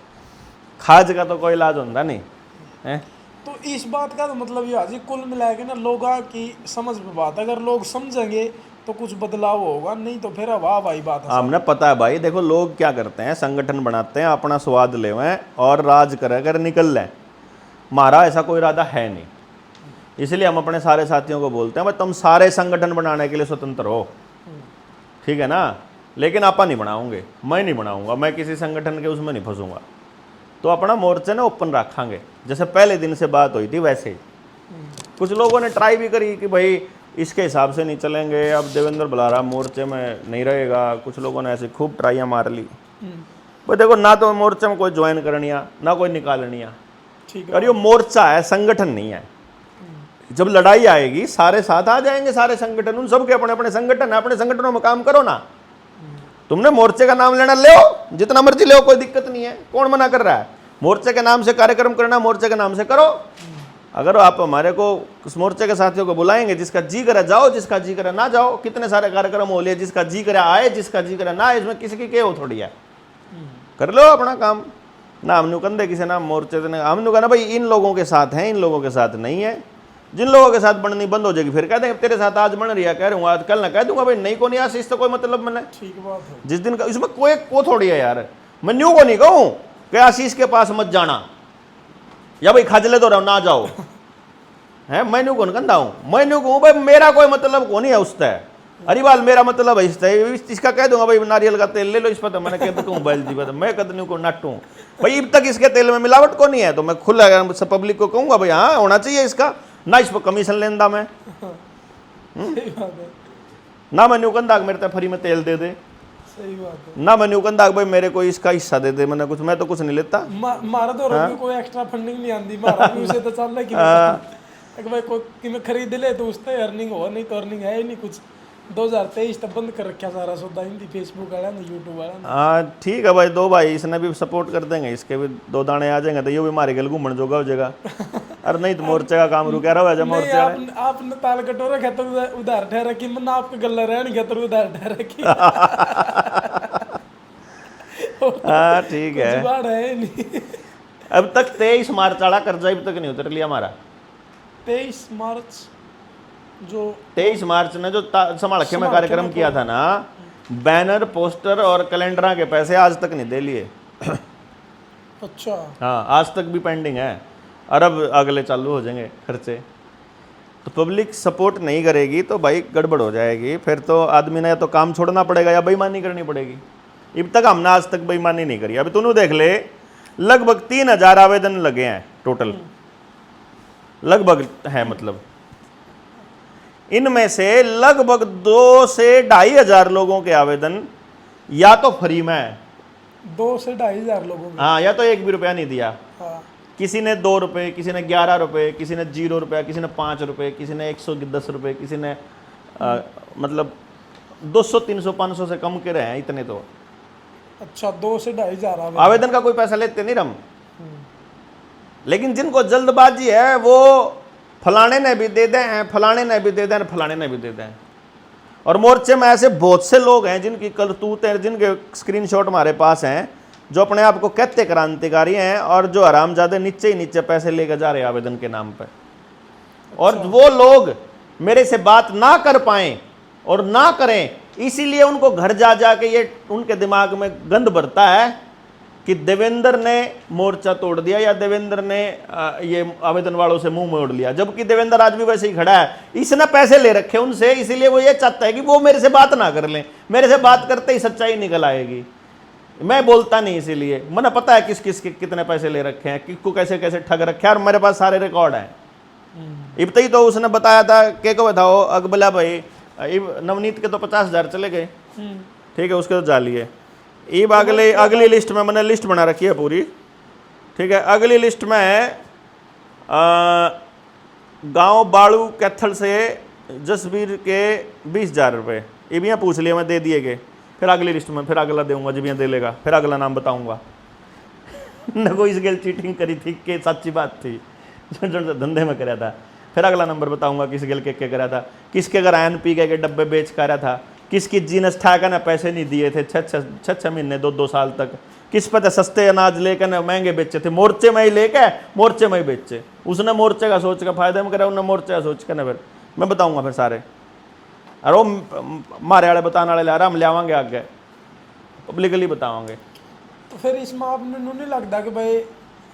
खाज का तो कोई इलाज होता नहीं है। तो इस बात का तो मतलब ये हाजी कुल मिला के ना लोगों की समझ में बात, अगर लोग समझेंगे तो कुछ बदलाव होगा, नहीं तो फिर वाह भाई बात है। हमने पता है भाई, देखो लोग क्या करते हैं, संगठन बनाते हैं, अपना स्वाद लेवें और राज कर निकल लें। हमारा ऐसा कोई इरादा है नहीं, इसलिए हम अपने सारे साथियों को बोलते हैं भाई तुम सारे संगठन बनाने के लिए स्वतंत्र हो, ठीक है ना, लेकिन आपा नहीं बनाओगे, मैं नहीं बनाऊंगा, मैं किसी संगठन के उसमें नहीं फंसूंगा। तो अपना मोर्चे ना ओपन रखेंगे, जैसे पहले दिन से बात हुई थी वैसे ही। कुछ लोगों ने ट्राई भी करी कि भाई इसके हिसाब से नहीं चलेंगे, अब देवेंद्र बुलारा मोर्चे में नहीं रहेगा, कुछ लोगों ने ऐसे खूब ट्राइयाँ मार ली। पर देखो ना तो मोर्चे में कोई ज्वाइन करनिया ना कोई निकालनिया, और ये मोर्चा है, संगठन नहीं है। जब लड़ाई आएगी सारे साथ आ जाएंगे, सारे संगठन, उन सबके अपने अपने संगठन है, अपने संगठनों में काम करो ना। तुमने मोर्चे का नाम लेना ले, जितना मर्जी ले, कोई दिक्कत नहीं है, कौन मना कर रहा है। मोर्चे के नाम से कार्यक्रम करना, मोर्चे के नाम से करो, अगर आप हमारे को उस मोर्चे के साथियों को बुलाएंगे, जिसका जी करे जाओ, जिसका जी करे ना जाओ। कितने सारे कार्यक्रम हो लिए, जिसका जी करे आए, जिसका जी करे ना आए, इसमें किसी की क्या हो थोड़ी है। कर लो अपना काम ना। हमने कंधे किसी ना मोर्चे से ना, हमने कहना भाई इन लोगों के साथ हैं, इन लोगों के साथ नहीं है। जिन लोगों के साथ बननी बंद हो जाएगी फिर कह देंगे तेरे साथ आज बन रही है, कह रहा हूँ आज कल ना कह दूंगा भाई नहीं को नहीं आशीष तो कोई मतलब मैंने। ठीक बात है। जिस दिन का इसमें कोई को थोड़ी है यार। मैं न्यू को नहीं कहूँ कि आशीष के पास मत जाना या भाई खजले तो रहो ना जाओ है। मैं न्यू कौन कंधा हूँ, मैं न्यू कहूँ भाई मेरा कोई मतलब को नहीं है उससे। अरे बाल मेरा मतलब है इसका कह दूंगा भाई नारियल का तेल ले लो इस पर, मैंने कह कहूँ बैल जी पर मैं कदनी को नटूँ भाई अब तक इसके तेल में मिलावट को नहीं है। तो मैं खुला पब्लिक को कहूँगा भाई हाँ होना चाहिए इसका ना, इस पर कमीशन लेंदा मैं। सही बात है। ना मैं न्यू कंधा मेरे तो फ्री में तेल दे दे, सही बात है। ना मैं न्यू कंधा भाई मेरे को इसका हिस्सा दे दे। मैंने कुछ मैं तो कुछ नहीं लेता। मारा तो रंग कोई एक्स्ट्रा फंडिंग नहीं आती, मारा भी उसे तो चल रहा कि भाई कोई कि मैं खरीद ले तो उससे अर्निंग हो, नहीं तो अर्निंग है ही नहीं कुछ। 2023 तक बंद कर रखा सारा सौदा हिंदी फेसबुक वाला ना यूट्यूब वाला ना। हाँ ठीक है भाई, दो भाई इसने भी सपोर्ट कर देंगे, इसके भी दो दाने आ जाएंगे तो ये भी मारे गल घूमन जोगा हो जाएगा। अरे नहीं तो मोर्चे का काम रुका रहा है मोर्चे नहीं आपने ताल कटोरा खेतर उधार ठहरा कि मैं आपके गल्ला रहन खेतर उधार ठहरा कि हाँ ठीक है। जुगाड़ है नहीं। अब तक 23 मार्च वाला कर्जा अब तक नहीं उतर लिया हमारा। 23 मार्च जो 23 मार्च ने जो संभाल के में कार्यक्रम किया था ना, बैनर पोस्टर और कैलेंडर के पैसे आज तक नहीं दे लिए। अच्छा हाँ आज तक भी पेंडिंग है और अब अगले चालू हो जाएंगे खर्चे। तो पब्लिक सपोर्ट नहीं करेगी तो भाई गड़बड़ हो जाएगी, फिर तो आदमी ने या तो काम छोड़ना पड़ेगा या बेईमानी करनी पड़ेगी। अब तक हमने आज तक बेईमानी नहीं करी। अभी तूने देख ले लगभग 3000 आवेदन लगे हैं टोटल, लगभग है मतलब इनमें से लगभग 2 से 2500 लोगों के आवेदन या तो फ्री में है, 2 से 2500 लोगों में। हाँ, या तो 1 भी रुपया नहीं दिया। हाँ किसी ने 2 रुपये, किसी ने 11 रुपये, किसी ने 0 रुपया, किसी ने 5 रुपये, किसी ने 110 रुपये, किसी ने मतलब 200 300 500 से कम के रहे हैं इतने। तो अच्छा 2 से 2500 आवेदन का कोई पैसा लेते नहीं हम। लेकिन जिनको जल्दबाजी है वो फलाने ने भी दे दें, फलाने ने भी दे दें, फलाने ने भी दे दें। और मोर्चे में ऐसे बहुत से लोग हैं जिनकी करतूतें, जिनके स्क्रीनशॉट हमारे पास हैं, जो अपने आप को कहते क्रांतिकारी हैं और जो हरामजादे नीचे ही नीचे पैसे लेकर जा रहे हैं आवेदन के नाम पर। और वो लोग मेरे से बात ना कर पाए और ना करें, इसीलिए उनको घर जा जा के ये उनके दिमाग में गंद भरता है कि देवेंद्र ने मोर्चा तोड़ दिया या देवेंद्र ने ये आवेदन वालों से मुंह मोड़ लिया। जबकि देवेंद्र आज भी वैसे ही खड़ा है, इसने पैसे ले रखे उनसे, इसीलिए वो ये चाहता है कि वो मेरे से बात ना कर लें। मेरे से बात करते ही सच्चाई निकल आएगी। मैं बोलता नहीं, इसीलिए मैंने पता है किस किस के कितने पैसे ले रखे हैं, किसको कैसे कैसे ठग रखे हैं, और मेरे पास सारे रिकॉर्ड हैं। इब ही तो उसने बताया था के को बताओ अकबला भाई, नवनीत के तो 50,000 चले गए, ठीक है, उसके तो जाली है। इब अगली लिस्ट में मैंने लिस्ट बना रखी है पूरी, ठीक है। अगली लिस्ट में है गांव बाड़ू कैथल से जसवीर के 20,000 रुपये। ये भी यहाँ पूछ लिया मैं, दे दिए गए। फिर अगली लिस्ट में फिर अगला दूंगा जब यहाँ दे लेगा, फिर अगला नाम बताऊंगा। न कोई इस गल चीटिंग करी थी कि सच्ची बात थी जो धंधे में कराया था। फिर अगला नंबर बताऊंगा किस गल के कराया था, किसके घर आयन पी के डब्बे बेच कराया था, किसकी जीनस ठाका ने पैसे नहीं दिए थे 6 महीने 2 साल तक, किस पता सस्ते अनाज लेकर न महंगे बेचे थे, मोर्चे में ही लेके मोर्चे में ही बेचे। उसने मोर्चे का सोच का फायदा में करा, उन्होंने मोर्चे का सोच के ना, फिर मैं बताऊंगा फिर सारे। अरे वो मारे वाले बताने वाले ला रहा, हम ले आवांगे आगे पब्लिकली बतावांगे। तो फिर इसमें आपने नहीं लगता कि भाई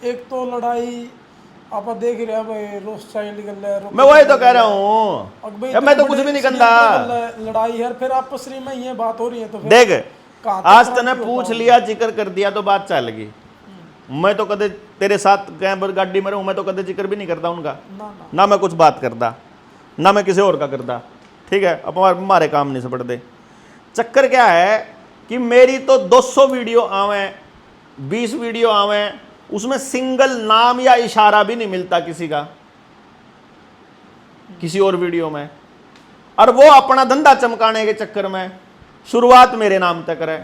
एक तो लड़ाई आप देख रहे हैं भाई, रोस्टाइल गल है, मैं वही तो कह रहा हूँ, मैं तो कुछ भी नहीं करता। लड़ाई है फिर आपस में ये बात हो रही है। तो फिर देख आज तने पूछ लिया, जिक्र कर दिया तो बात चल गई। मैं तो कदे तेरे साथ गए गाड़ी में रहूं, मैं तो कदे जिक्र भी नहीं करता उनका, ना मैं कुछ बात करता, ना मैं किसी और का करता, ठीक है। अब हमारे काम नहीं से पड़ते। चक्कर क्या है कि मेरी तो 200 वीडियो आवे, 20 वीडियो आवे, उसमें सिंगल नाम या इशारा भी नहीं मिलता किसी का किसी और वीडियो में। और वो अपना धंधा चमकाने के चक्कर में शुरुआत मेरे नाम तक करे,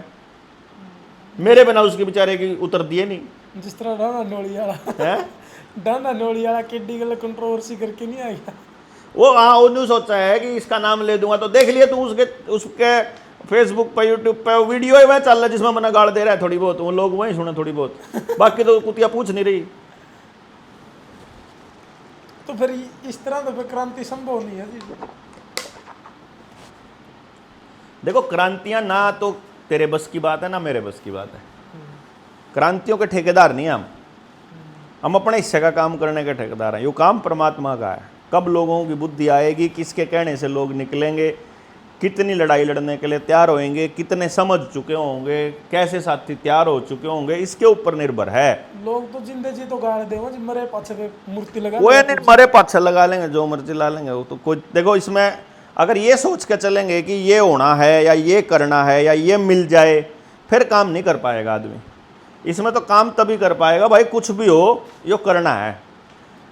मेरे बिना उसके बेचारे की उतर दिए नहीं। जिस तरह राणा नोली वाला है, डांडा नोली वाला किड्डी गल कंट्रोवर्सी करके नहीं आ गया। वो हाँ उन्होंने सोचा है कि इसका नाम ले दूंगा, तो देख लिया तू उसके उसके फेसबुक पे यूट्यूब पे वीडियो ही वह चल रहा है जिसमें मना गाड़ दे रहा है थोड़ी बहुत, वो लोग वही सुने थोड़ी बहुत, बाकी तो कुतिया पूछ नहीं रही। तो फिर इस तरह तो फिर क्रांति संभव नहीं है जी। देखो क्रांतियां ना तो तेरे बस की बात है ना मेरे बस की बात है, क्रांतियों के ठेकेदार नहीं हम अपने हिस्से का काम करने के ठेकेदार हैं। ये काम परमात्मा का है, कब लोगों की बुद्धि आएगी, किसके कहने से लोग निकलेंगे, कितनी लड़ाई लड़ने के लिए तैयार होंगे, कितने समझ चुके होंगे, कैसे साथी तैयार हो चुके होंगे, इसके ऊपर निर्भर है। लोग तो जिंदे जी तो गाड़ दे जी, मरे पाछे पे मूर्ति लगा वो नहीं मरे पाछे लगा लेंगे, जो मर्जी ला लेंगे वो तो कोई। देखो इसमें अगर ये सोच के चलेंगे कि ये होना है या ये करना है या ये मिल जाए, फिर काम नहीं कर पाएगा आदमी। इसमें तो काम तभी कर पाएगा भाई कुछ भी हो यो करना है।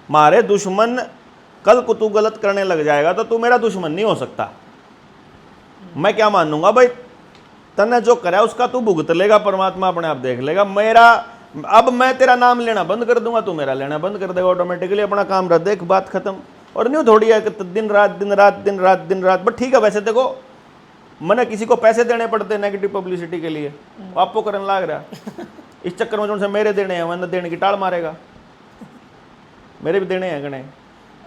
मारे दुश्मन कल को तू गलत करने लग जाएगा तो तू मेरा दुश्मन नहीं हो सकता। मैं क्या मानूंगा भाई, तन्ने जो करा उसका तू भुगत लेगा, परमात्मा अपने आप देख लेगा। मेरा अब मैं तेरा नाम लेना बंद कर दूंगा, तू मेरा लेना बंद कर देगा ऑटोमेटिकली, अपना काम रख देख, बात खत्म। और नहीं थोड़ी है कि दिन रात दिन रात दिन रात दिन रात। बट ठीक है, वैसे देखो मैंने किसी को पैसे देने पड़ते नेगेटिव पब्लिसिटी के लिए, आपको करने लग रहा इस चक्कर में जो से मेरे देने हैं मैंने देने की टाल मारेगा, मेरे भी देने हैं गणे।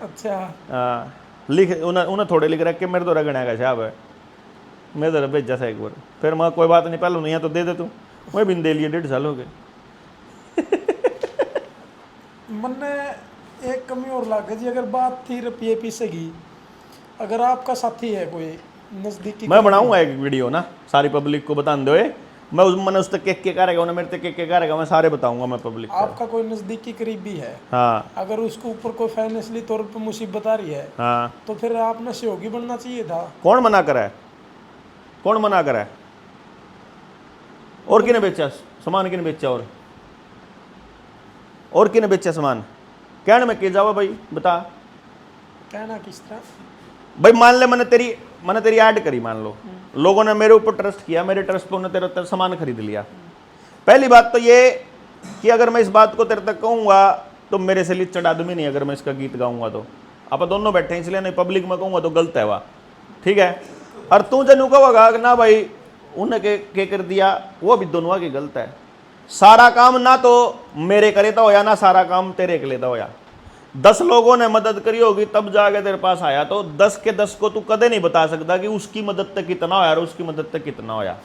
अच्छा हाँ लिख उन्हें थोड़े लिख रखे मेरे तो रगड़ा का साहब है, मैं तो भेजा था एक बार, फिर मैं कोई बात नहीं पहले नहीं है तो दे दे तू, मैं भी दे लिए 1.5 साल हो गए। मैंने एक कमी और लाग गई जी, अगर बात थी रुपये पीछे की, अगर आपका साथी है कोई नजदीकी, मैं बनाऊंगा एक वीडियो ना सारी पब्लिक को बता दो, मैं मैंने उस तक के करेगा उन्हें मेरे तक के करेगा, मैं सारे बताऊंगा मैं पब्लिक को। आपका कोई नजदीकी करीबी है, हाँ अगर उसके ऊपर कोई फाइनेंशियली तौर पर मुसीबत आ रही है, हाँ, तो फिर आपने सहयोगी बनना चाहिए था। कौन मना करा है, कौन मना करा है? और किने बेचा सामान, किने बेचा और किने बेचा सामान, कहने में के जावा भाई बता। कहना किस तरह भाई मान ले मैंने तेरी ऐड करी, मान लो लोगों ने मेरे ऊपर ट्रस्ट किया, मेरे ट्रस्ट पे उन्होंने तेरा सामान खरीद लिया। पहली बात तो ये कि अगर मैं इस बात को तेरे तक कहूँगा तो मेरे से लिचड़ आदमी नहीं, अगर मैं इसका गीत गाऊंगा तो आप दोनों बैठे हैं इसलिए नहीं, पब्लिक में कहूँगा तो गलत है वह, ठीक है। और तू जनु कहोगा ना भाई उन्हें के कर दिया, वो भी दोनों की गलत है। सारा काम ना तो मेरे करे तो होया, ना सारा काम तेरे के लेता होया। 10 लोगों ने मदद करी होगी तब जाके तेरे पास आया, तो 10 के 10 को तू कदे नहीं बता सकता कि उसकी मदद तक कितना होया और उसकी मदद तक कितना होया।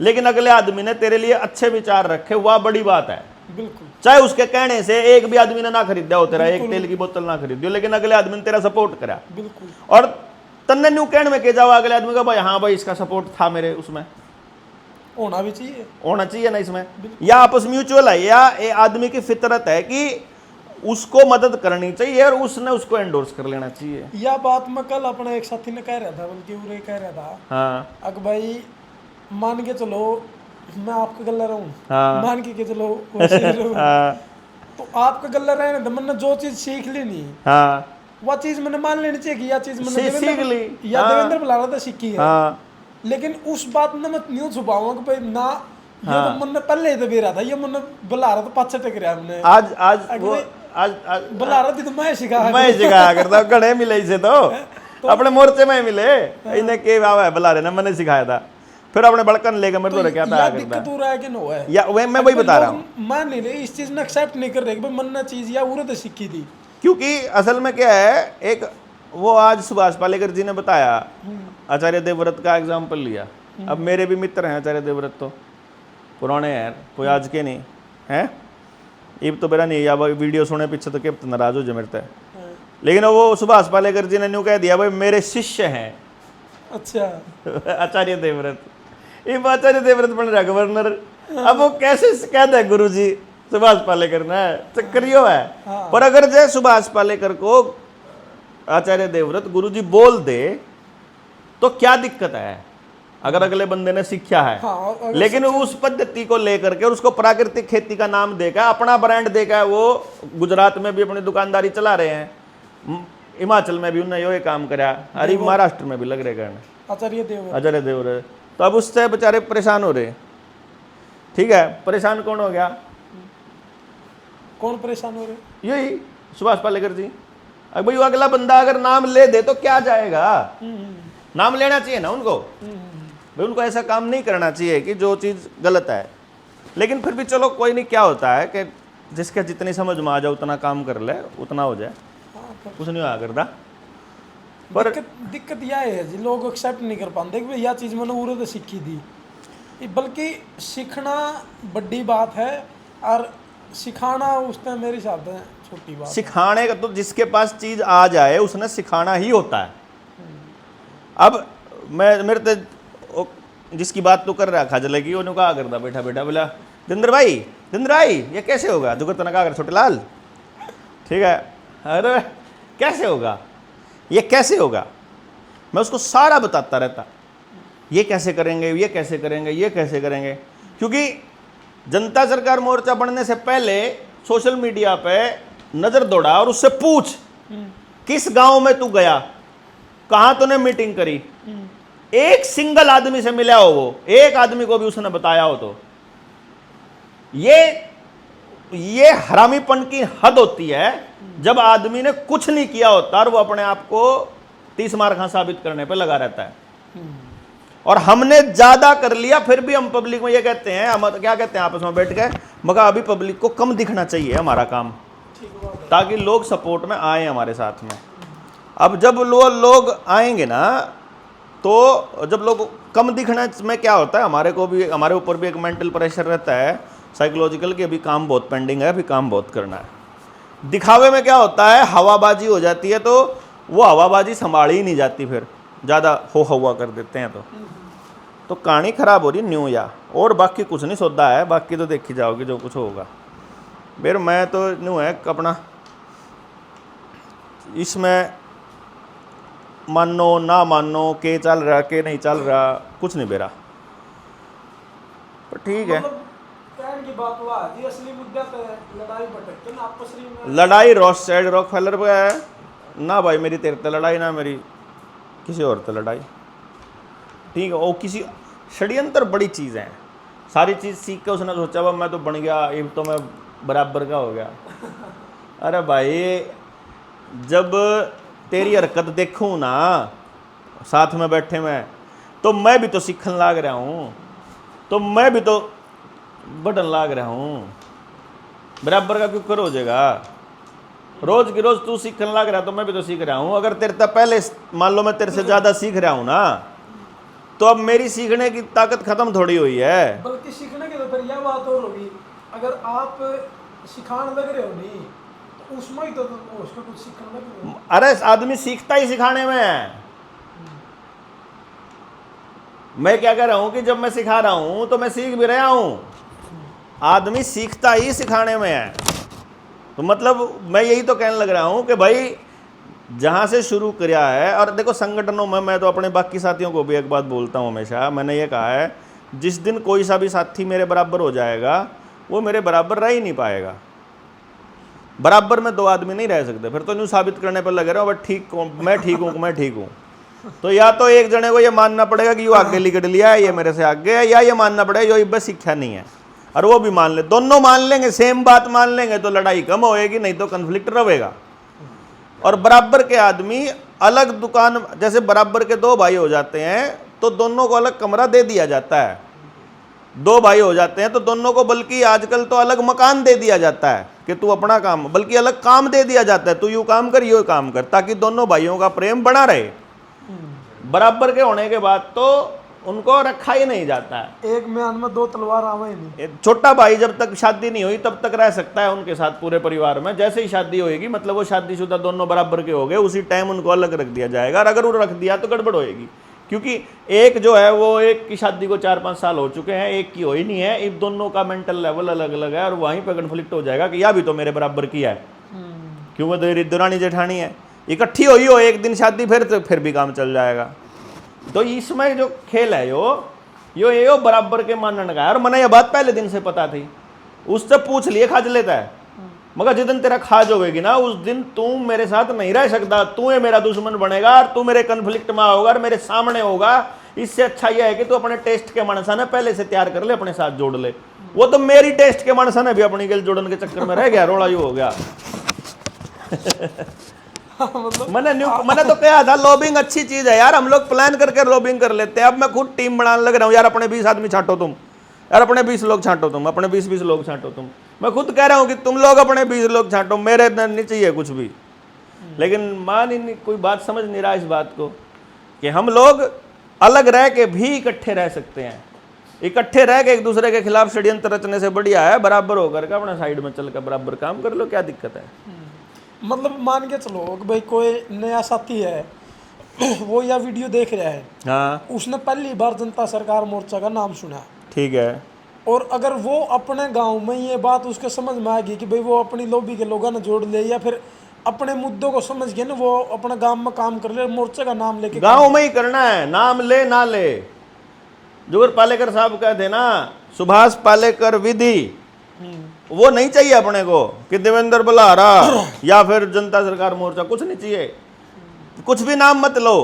लेकिन अगले आदमी ने तेरे लिए अच्छे विचार रखे, वह बड़ी बात है। बिल्कुल, चाहे उसके कहने से एक भी आदमी ने ना खरीदा हो तेरा, एक तेल की बोतल ना खरीदी, लेकिन अगले आदमी ने तेरा सपोर्ट करा। बिल्कुल। और तन्ने न्यू कहने में के जाओ अगले आदमी का भाई हाँ भाई इसका सपोर्ट था मेरे उसमें, होना भी चाहिए, होना चाहिए ना इसमें। या आपस म्यूचुअल है, या ये आदमी की फितरत है कि उसको मदद करनी चाहिए और उसने उसको एंडोर्स कर लेना चाहिए। यह बात मैं कल अपने एक साथी ने कह रहा था, बल्कि उरे कह रहा था, हाँ अगर भाई मान के चलो मैं आपका गल्ला रहूं, हाँ मान के चलो वैसे ही रहूं, हाँ तो आपका गल्ला रहने तो मैंने जो चीज सीख ली नहीं, हाँ वह चीज मैंने मान लेनी चाहिए कि यह चीज मैंने सीख ली, या हाँ। देवेंद्र बुला रहा था सीखी है, हाँ लेकिन उस बात में मैं न्यू छुपाऊंगा कि भाई ना ये तो मैंने पहले ही तो भी रहा था, ये मैंने बुला रहा था पाछे टक रहा हमने आज वो आज बुला रहा थी तो मैं सिखाया करता घने मिले इसे तो अपने मोर्चे में मिले इन्हें के है बुला रहे ना, मैंने सिखाया था। फिर अपने बड़कन लेकर मेरे तो क्या था दिक्कत हो रहा है कि नो है, या मैं वही बता रहा हूँ, मान नहीं रहे इस चीज में एक्सेप्ट नहीं कर रहे कि भाई मन्ना चीज या उरे तो सीखी थी। क्योंकि असल में क्या है, एक वो आज सुभाष पालेकर जी ने बताया, आचार्य देवव्रत का एग्जाम्पल लिया। अब मेरे भी मित्र हैं आचार्य देवव्रत, तो पुराने हैं, कोई आज के नहीं हैं, इब तो मेरा नहीं, या वीडियो सुने पीछे तो क्या नाराज हो जाए मेरे से, लेकिन वो सुभाष पालेकर जी ने न्यू कह दिया भाई मेरे शिष्य हैं। अच्छा आचार्य देवव्रत, इब आचार्य देवव्रत बन रहा गवर्नर, अब वो कैसे कहते हैं गुरु जी सुभाष पालेकर ने, चक्करियो है। पर अगर जय सुभाष पालेकर को आचार्य देवव्रत गुरु जी बोल दे तो क्या दिक्कत है, अगर अगले बंदे ने सीखा है। हाँ, लेकिन उस पद्धति को लेकर के और उसको प्राकृतिक खेती का नाम देकर अपना ब्रांड देकर वो गुजरात में भी अपनी दुकानदारी चला रहे हैं, हिमाचल में भी उन्होंने ये काम करा, अरे महाराष्ट्र में भी लग रहे करने आचार्य देवव्रत, तो अब उससे बेचारे परेशान हो रहे। ठीक है, परेशान कौन हो गया, कौन परेशान हो रहे, यही सुभाष पालेकर जी। अब भाई वो अगला बंदा अगर नाम ले दे तो क्या जाएगा, नाम लेना चाहिए ना उनको, भाई उनको ऐसा काम नहीं करना चाहिए कि जो चीज़ गलत है। लेकिन फिर भी चलो कोई नहीं, क्या होता है कि जिसके जितनी समझ में आ जाए उतना काम कर ले, उतना हो जाए, कुछ नहीं हुआ करता। पर दिक्कत यह है जी, लोग एक्सेप्ट नहीं कर पाते कि भाई यह चीज़ मैंने उर्द सीखी थी, बल्कि सीखना बड़ी बात है और सिखाना उस टाइम मेरे हिसाब से छोटी बात। सिखाने का तो जिसके पास चीज़ आ जाए उसने सिखाना ही होता है। अब मैं मेरे तो जिसकी बात तो कर रहा खाजले की, उन्होंने कहा करता बैठा बैठा, बोला दिंदर भाई ये कैसे होगा, दुगर तना कहा कर छोटे लाल, ठीक है, अरे कैसे होगा, ये कैसे होगा। मैं उसको सारा बताता रहता, ये कैसे करेंगे, ये कैसे करेंगे, ये कैसे करेंगे। क्योंकि जनता सरकार मोर्चा बनने से पहले सोशल मीडिया पे नज़र दौड़ा और उससे पूछ किस गांव में तू गया, कहाँ तूने मीटिंग करी, एक सिंगल आदमी से मिला हो, वो एक आदमी को भी उसने बताया हो। तो ये हरामीपन की हद होती है जब आदमी ने कुछ नहीं किया होता और वो अपने आप को 30 मार खां साबित करने पे लगा रहता है। और हमने ज्यादा कर लिया, फिर भी हम पब्लिक में ये कहते हैं, हम क्या कहते हैं आपस में बैठ के, मगर अभी पब्लिक को कम दिखना चाहिए हमारा काम, ताकि लोग सपोर्ट में आए हमारे साथ में। अब जब लोग आएंगे ना, तो जब लोग कम दिखना में क्या होता है, हमारे ऊपर भी एक मेंटल प्रेशर रहता है, साइकोलॉजिकल, कि अभी काम बहुत पेंडिंग है, अभी काम बहुत करना है। दिखावे में क्या होता है, हवाबाजी हो जाती है, तो वो हवाबाजी संभाली ही नहीं जाती, फिर ज़्यादा हो हवा कर देते हैं तो कहानी खराब हो रही न्यू या। और बाकी कुछ नहीं सौदा है, बाकी तो देखी जाओगे जो कुछ होगा। फिर मैं तो न्यू है अपना, इसमें मानो ना मानो के चल रहा के नहीं चल रहा, कुछ नहीं बेरा, पर ठीक है। की बात हुआ जी, असली मुद्दा तो लड़ाई भटकते ना आपस में, लड़ाई रॉकफेलर पे है ना भाई, मेरी तेरे से लड़ाई ना मेरी किसी और से लड़ाई, ठीक है। वो किसी षड्यंत्र बड़ी चीज़ है, सारी चीज़ सीख के उसने सोचा वह मैं तो बन गया, ये तो मैं बराबर का हो गया। अरे भाई जब तेरी हरकत देखूँ ना साथ में बैठे में, तो मैं भी तो सीखने लाग रहा हूँ, तो मैं भी तो बटन लाग रहा हूँ, बराबर का क्यों कर हो जाएगा। रोज की रोज तू सीखने लग रहा है तो मैं भी तो सीख रहा हूँ। अगर तेरे तक पहले मान लो मैं तेरे से ज़्यादा सीख रहा हूँ ना, तो अब मेरी सीखने की ताकत खत्म थोड़ी हुई है। बल्कि सीखने के तो फिर यह बात और होगी, अगर आप सिखाने लग रहे हो नहीं तो उसमें ही तो उसमें कुछ सीखने लग रहे हो। अरे आदमी सीखता ही सिखाने में है। मैं क्या कह रहा हूँ कि जब मैं सिखा रहा हूँ तो मैं सीख भी रहा हूँ, आदमी सीखता ही सिखाने में है। तो मतलब मैं यही तो कहने लग रहा हूँ कि भाई जहाँ से शुरू किया है, और देखो संगठनों में मैं तो अपने बाकी साथियों को भी एक बात बोलता हूँ हमेशा, मैंने ये कहा है जिस दिन कोई सा भी साथी मेरे बराबर हो जाएगा वो मेरे बराबर रह ही नहीं पाएगा। बराबर में दो आदमी नहीं रह सकते, फिर तो न्यू साबित करने पर लगे रहो बट ठीक मैं ठीक हूँ। तो या तो एक जने को ये मानना पड़ेगा कि यो आगे लिकट लिया है, ये मेरे से आगे है, या ये मानना पड़ेगा यो बस शिक्षा नहीं है, और वो भी मान ले। दोनों मान लेंगे, सेम बात मान लेंगे तो लड़ाई कम होएगी, नहीं तो कन्फ्लिक्ट रहेगा। और बराबर के आदमी अलग दुकान, जैसे बराबर के दो भाई हो जाते हैं तो दोनों को अलग कमरा दे दिया जाता है। दो भाई हो जाते हैं तो दोनों को बल्कि आजकल तो अलग मकान दे दिया जाता है कि तू अपना काम, बल्कि अलग काम दे दिया जाता है, तू यूँ काम कर यूँ काम कर, ताकि दोनों भाइयों का प्रेम बना रहे। बराबर के होने के बाद तो उनको रखा ही नहीं जाता है। एक म्यान में दो तलवार आवे ही नहीं। छोटा भाई जब तक शादी नहीं हुई तब तक रह सकता है उनके साथ पूरे परिवार में, जैसे ही शादी होएगी मतलब वो शादीशुदा दोनों बराबर के हो गए, उसी टाइम उनको अलग रख दिया जाएगा। और अगर वो रख दिया तो गड़बड़ होएगी, क्योंकि एक जो है वो एक की शादी को 4-5 साल हो चुके हैं, एक की हो ही नहीं है, इन दोनों का मेंटल लेवल अलग अलग है, और वहीं पर कन्फ्लिक्ट हो जाएगा कि या भी तो मेरे बराबर की है, क्यों वो दरानी जेठानी है, इकट्ठी हुई हो एक दिन शादी फिर भी काम चल जाएगा। तो इसमें जो खेल है यो बराबर के मानने का है। और मैंने ये बात पहले दिन से पता थी, उससे पूछ लिए खाज लेता है, मगर जिस दिन तेरा खाज होगी ना उस दिन तू मेरे साथ नहीं रह सकता, तू है मेरा दुश्मन बनेगा और तू मेरे कन्फ्लिक्ट में होगा और मेरे सामने होगा। इससे अच्छा यह है कि तू अपने टेस्ट के मानसा ने पहले से तैयार कर ले, अपने साथ जोड़ ले। वो तो मेरी टेस्ट के मानसा ने भी अपनी गल जोड़न के चक्कर में रह गया, रोड़ा यू हो गया। मतलब मैंने तो कहा था लॉबिंग अच्छी चीज है यार, हम लोग प्लान करके लॉबिंग कर लेते हैं। अब मैं खुद टीम बनाने लग रहा हूँ यार, अपने 20 आदमी छांटो तुम, यार अपने 20 लोग छांटो तुम, अपने 20 लोग छांटो तुम। मैं खुद कह रहा हूँ कि तुम लोग अपने 20 लोग छांटो, मेरे इतना नहीं चाहिए कुछ भी। लेकिन मान ही नहीं, कोई बात समझ नहीं रहा इस बात को कि हम लोग अलग रह के भी इकट्ठे रह सकते हैं। इकट्ठे रह के एक दूसरे के खिलाफ षड्यंत्र रचने से बढ़िया है बराबर होकर के अपना साइड में चल कर बराबर काम कर लो, क्या दिक्कत है। मतलब मान के चलो कि भाई कोई नया साथी है वो यह वीडियो देख रहा है, हाँ उसने पहली बार जनता सरकार मोर्चा का नाम सुना, ठीक है, और अगर वो अपने गांव में ये बात उसके समझ में आ गई कि भाई वो अपनी लॉबी के लोगों ने जोड़ ले, या फिर अपने मुद्दों को समझ के ना वो अपने गांव में काम कर ले, मोर्चे का नाम लेके गांव में ही करना है, नाम ले ना ले। जोगर पालेकर साहब कहते ना, सुभाष पालेकर विधि, वो नहीं चाहिए अपने को कि देवेंद्र बल्हारा या फिर जनता सरकार मोर्चा, कुछ नहीं चाहिए। कुछ भी नाम मत लो,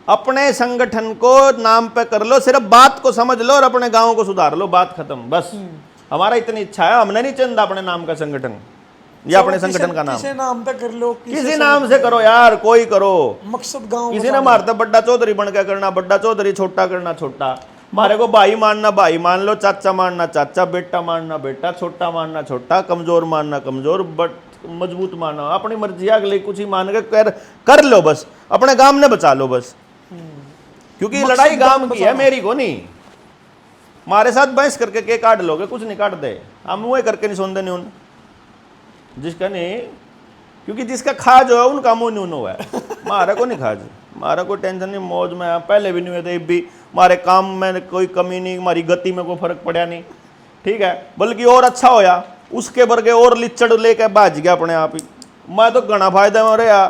अपने संगठन को नाम पे कर लो, सिर्फ बात को समझ लो और अपने गांव को सुधार लो, बात खत्म। बस हमारा इतनी इच्छा है, हमने नहीं चंदा अपने नाम का संगठन या अपने संगठन का नाम, किसी नाम पे कर लो, किसी नाम से करो यार, कोई करो, मकसद गांव किसी ने मारता बड्डा चौधरी बन के करना बड्डा चौधरी, छोटा करना छोटा, मारे को भाई मानना भाई मान लो, चाचा मानना चाचा, बेटा मानना बेटा, छोटा मानना छोटा, कमजोर मानना कमजोर, बट मजबूत मानना अपनी मर्जी, अगले कुछ ही मान के कर लो, बस अपने गांव ने बचा लो बस। क्योंकि लड़ाई गांव की है, मेरी को नहीं। हमारे साथ बहस करके के काट लोगे, कुछ नहीं काट दे, हम मुँह करके नहीं सुन देने उन जिसका नहीं, क्योंकि जिसका खाज हो उनका मुंह न्यून हुआ है, मारा को नहीं खाज, मारा कोई टेंशन नहीं, मौज में पहले भी नहीं हुए थे, भी हमारे काम में कोई कमी नहीं, हमारी गति में कोई फर्क पड़ा नहीं, ठीक है, बल्कि और अच्छा होया, उसके वर्गे और लिचड़ लेके भाज गया अपने आप ही। मैं तो घना फायदा में रहा,